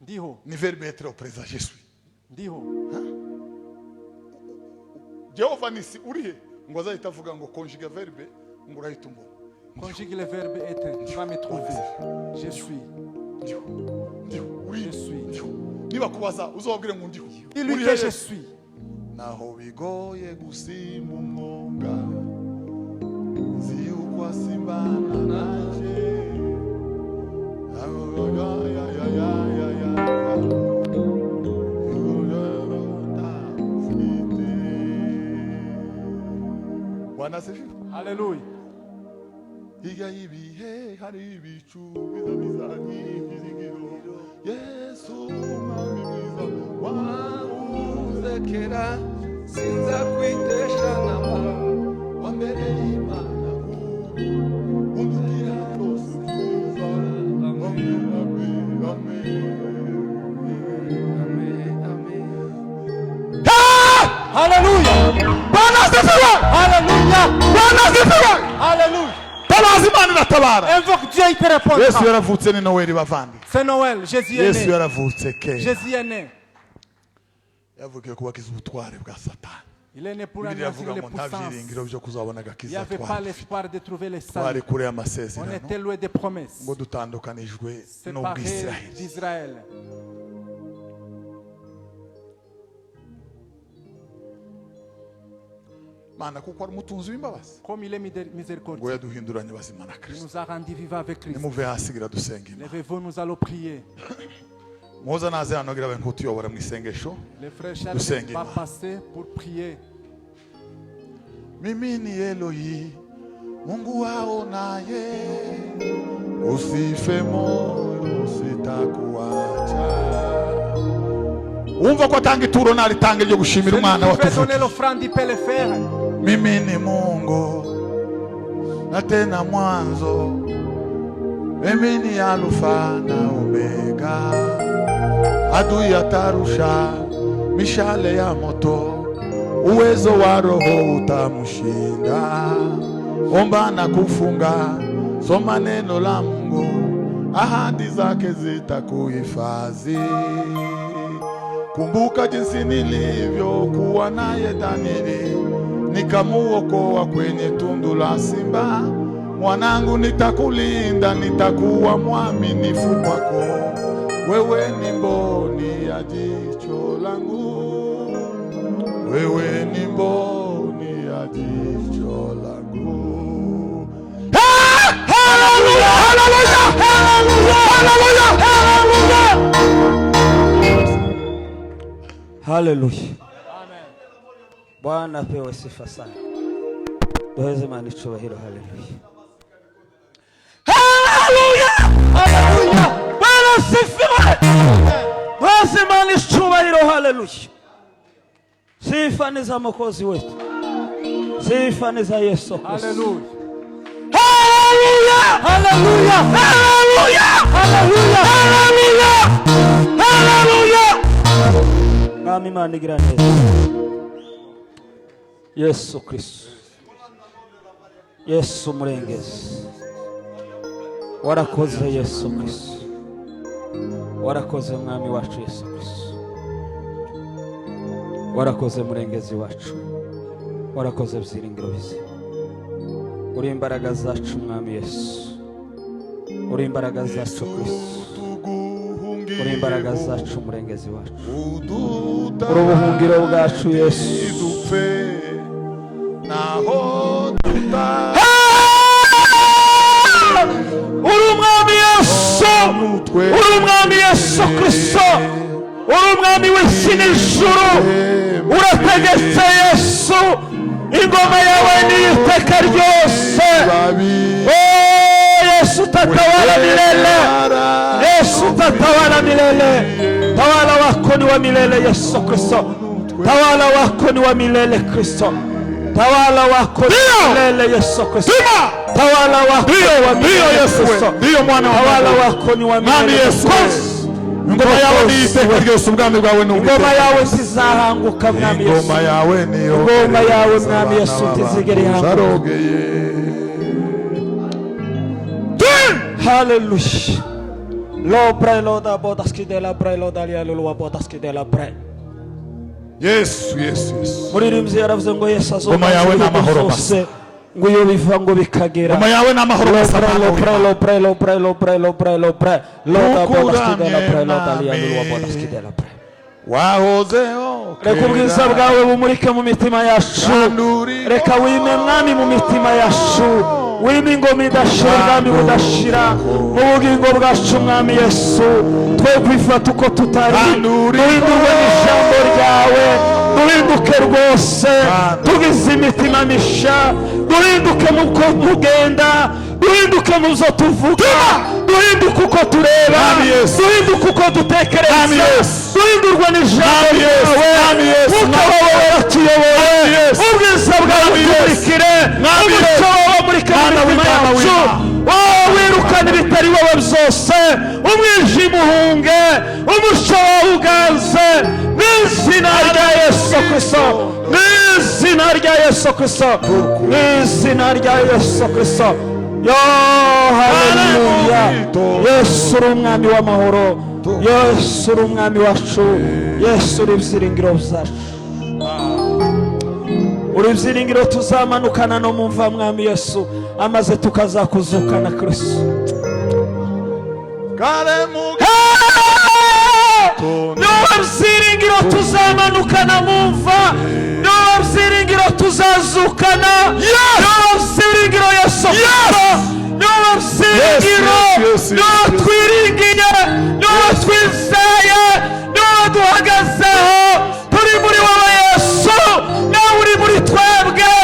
Diho. Ni verbe être au présent je suis. Diho. Jehova Nisi urihe ngo azahita avuga ngo conjugue verbe ngo urahita umbona. Conjugue le verbe être. Tu vas me trouver. Je suis. Ndiho. Ndiho. Urihe. Je suis. Ndiho. Niba kubaza uzobabwire ngo ndiho. Dis-lui que je suis. Naho bigoye gusimba umwonga nzi yuko asimbana nanje Bwana asifiwe. Alléluia. Hirya y'ibihe hari ibicu biza bizanye ibyiringiro Yesu mwami mwiza Uzekera sinza kwitesha namba, wambereye Imana undukira rwose bwiza amen amen amen. Alléluia. Bwana asifiwe. Alléluia. Bwana asifiwe. Alléluia. Tabaza Imana iratabara. Invoque Dieu, il te répondra. Yesu yaravutse ni Noel bavandi. C'est Noël. Jésus est Yesu né. yaravutse ke Jésus est né. yavukiye kubakiza ubutware bwa Satani. Il est né pour Bibiliya anéantir avuga les ngo nta puissances. byiringiro byo kuzabona Il n'y agakiza avait pas l'espoir de trouver les twari saints. kure On y'amasezerano était loin des promesses. ngo dutandukanijwe Séparés n'ubwisiraheli. d'Israël. Mana kuko ari umutunzi w'imbabazi Comme il est ngo miséricordieux, yaduhinduranye bazima na il Kristo. nous a rendus vivants avec Christ. Nimuve hasi gira dusenga Imana. Levez-vous, nous allons prier. Muza naze hano gira abantu tuyobora mu isengesho. Les frères chers Dusenga va Imana. passer pour prier. Mimi ni Elohi, Mungu waonaye, usife moyo, sitakuacha. Umva ko atanga ituro nalitanga ryo gushimira Celui umwana qui fait donner watuvuka. l'offrande, il peut le faire. Mimi ni Mungu na tena mwanzo, mimi ni Alfa na Omega. Adui atarusha mishale ya moto, uwezo wa roho utamshinda. Omba na kufunga, soma neno la Mungu, ahadi zake zitakuhifadhi. Kumbuka jinsi nilivyokuwa naye Danieli, nikamuokoa kwenye tundu la simba. Mwanangu, nitakulinda, nitakuwa mwaminifu kwako. Wewe ni mboni ya jicho langu, wewe ni mboni ya jicho langu. Haleluya, haleluya, haleluya, haleluya, haleluya. Haleluya. Bwana apewe sifa sana. duheze Imana icubahiro. Haleluya, haleluya, haleluya. Bwana asifiwe. Duheze Imana icubahiro. Haleluya. Sifa ni za Mwokozi wetu, sifa ni za Yesu Kristo. Haleluya, haleluya, haleluya, haleluya, haleluya, haleluya. Mwami Imana igira neza. Yesu Kristo, Yesu murengezi, warakoze Yesu Kristo, warakoze Mwami wacu Yesu Kristo, warakoze murengezi wacu, warakoze byiringiro bizima. Uri imbaraga zacu Mwami Yesu, uri imbaraga zacu Kristo, uri imbaraga zacu murengezi wacu, uri ubuhungiro bwacu Yesu. Uri umwami Yesu, uri umwami Yesu Kristo, uri umwami w'isi n'ijuru, urategetse Yesu, ingoma yawe ni iteka ryose. Yesu tatawala milele, Yesu tatawala milele. Tawala wako ni wa milele Yesu Kristo, tawala wako ni wa milele Kristo, tawala wako ni wa milele Yesu Kristo, tawala wako ni wa milele Yesu Kristo, ndiyo mwana wa tawala wako ni wa milele Yesu Kristo. Ingoma yawe ni iteka ryose, ubwami bwawe ni ubwami. Ingoma yawe zizahanguka Mwami Yesu, ingoma yawe ni yo, ingoma yawe Mwami Yesu tizigere ihanguka. Haleluya. Lo prelo da bodaski de la prelo da lialu bodaski de la pre. Yesu, Yesu, Yesu. Muririmbyi yaravuze ngo Yesu azoma. Ingoma yawe ni amahoro masa, ngo iyo biva ngo bikagera. ingoma yawe ni amahoro masa. Lo prelo lo da bodaski de la prelo da lialu bodaski de la pre. Wahozeho, reka ubwiza bwawe bumurike mu mitima yacu, reka wime Mwami mu mitima yacu, wime ingoma idashira, ubwami budashira mu bugingo bwacu Mwami Yesu. Twe kwifata uko tutari, duhindurwe n'ijambo ryawe, duhinduke rwose, tugize imitima misha, duhinduke mu uko tugenda, duhinduke mu zo tuvuga, duhinduke uko tureba, duhinduke uko dutekereza, duhindurwe n'ijambo ryawe, kuko wowe waratuyobore, ubwiza bwawe buturikire, umucyo wawe umurike mu mitima yacu, wowe wirukana ibitari wowe byose, umwijima uhunge, umucyo wawe uganze, n'izina rya Yesu Kristo, n'izina rya Yesu Kristo, n'izina rya Yesu Kristo. Yo, haleluya. Yesu uri umwami w'amahoro, Yesu uri umwami wacu, Yesu uri ibyiringiro byacu, uri ibyiringiro tuzamanukana no mu mva Mwami Yesu, amaze tukazakuzukana Kristo. Niba byiringiro tuzamanukana mu mva, niba byiringiro tuzazukana, niba byiringiro Yesu Kristo, niba byiringiro, niba twiringiye, niba twizeye, niba duhagazeho, turi muri wowe Yesu, nawe uri muri twebwe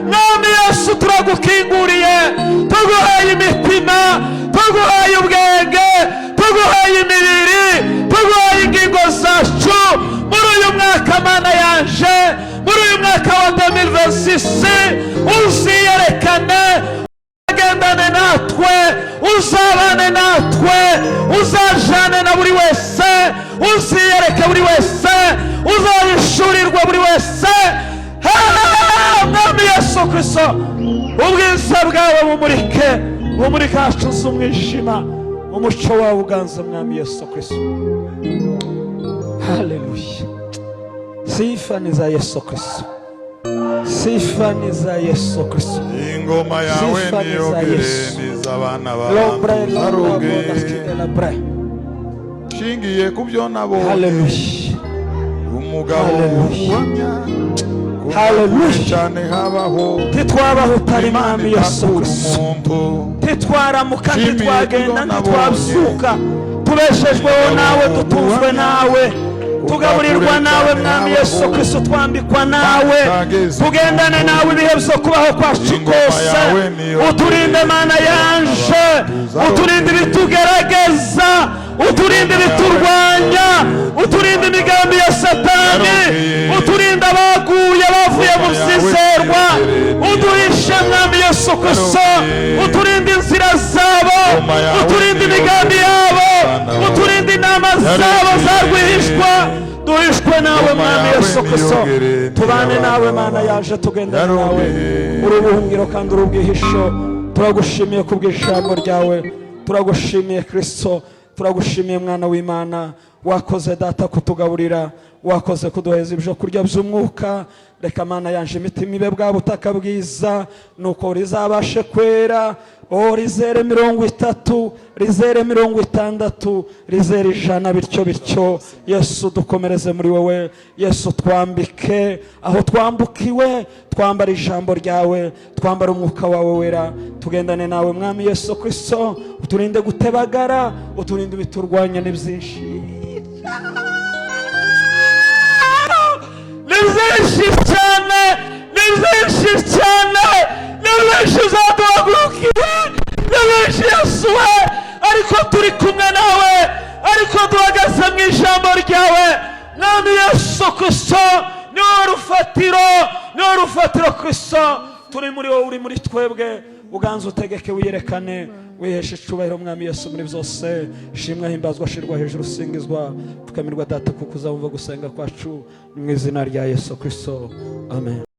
Mwami Yesu. Turagukinguriye, tuguhaye imitima, tuguhaye ubwenge, tuguhaye imibiri, tuguhaye ingingo zacu muri uyu mwaka Mana yanje, muri uyu mwaka wa 2026. Uziyerekane, ugendane natwe, uzabane natwe, uzajane na buri wese, uziyereke buri wese, uzayishurirwa buri wese. Mwami Yesu Kristo, ubwiza bwawe bumurike, bumurike ahacuze umwijima, umucyo wawe uganze Mwami Yesu Kristo. Haleluya. Sifa ni za Yesu Kristo, sifa ni za Yesu Kristo, ingoma yawe ni yogere n'iz'abana bawe, shingiye ku byo nabo. Haleluya. Umugabo uhamya, haleluya cyane habaho, titwabaho utari Mwami Yesu Kristo, titwaramuka, titwagenda, titwabyuka, tubeshejweho nawe, dutunzwe nawe, tugaburirwa nawe mwami Yesu Kristo, twambikwa nawe, tugendane nawe ibihe byo kubaho kwacu kose. Uturinde mana yanje, uturinde ibitugerageza, uturinde ibiturwanya, uturinde imigambi ya Satani, uturinde abaguye bavuye mu byizerwa, uduhishe mwami Yesu Kristo, uturinde inzira zabo, uturinde imigambi yabo, uturinde inama zabo zarwihishwa. Duhishwe nawe mwami Yesu Kristo, tubane nawe mana yaje, tugendane nawe uri ubuhungiro kandi uri ubwihisho. Turagushimiye kubw'ijambo ryawe, turagushimiye Kristo, turagushimiye mwana w'Imana. Wakoze data kutugaburira, wakoze kuduheza ibyo kurya by'umwuka. Reka mana yanje imitima ibe bwa butaka bwiza, nuko rizabashe kwera, rizere 30, rizere 60, rizere 100, bityo Yesu dukomereze muri wowe. Yesu twambike aho twambukiwe, twambara ijambo ryawe, twambara umwuka wawe wera, tugendane nawe mwami Yesu Kristo. Uturinde gutebagara, uturinde ibiturwanya n'ibyinshi, nibyinshi cyane, nibyinshi cyane, nibyinshi uzaduhagurukire, nibyinshi Yesu we. Ariko turi kumwe nawe, ariko duhagaze mu ijambo ryawe mwami Yesu Kristo. Niwe rufatiro, niwe rufatiro Kristo. Turi muri wowe, uri muri twebwe. Uganze utegeke, wiyerekane, wiheshe icubahiro mwami Yesu muri byose. Shimwa, himbazwa, shirwa hejuru, singizwa, tukamirwa data kuko uzumva gusenga kwacu mu izina rya Yesu Kristo. Amen.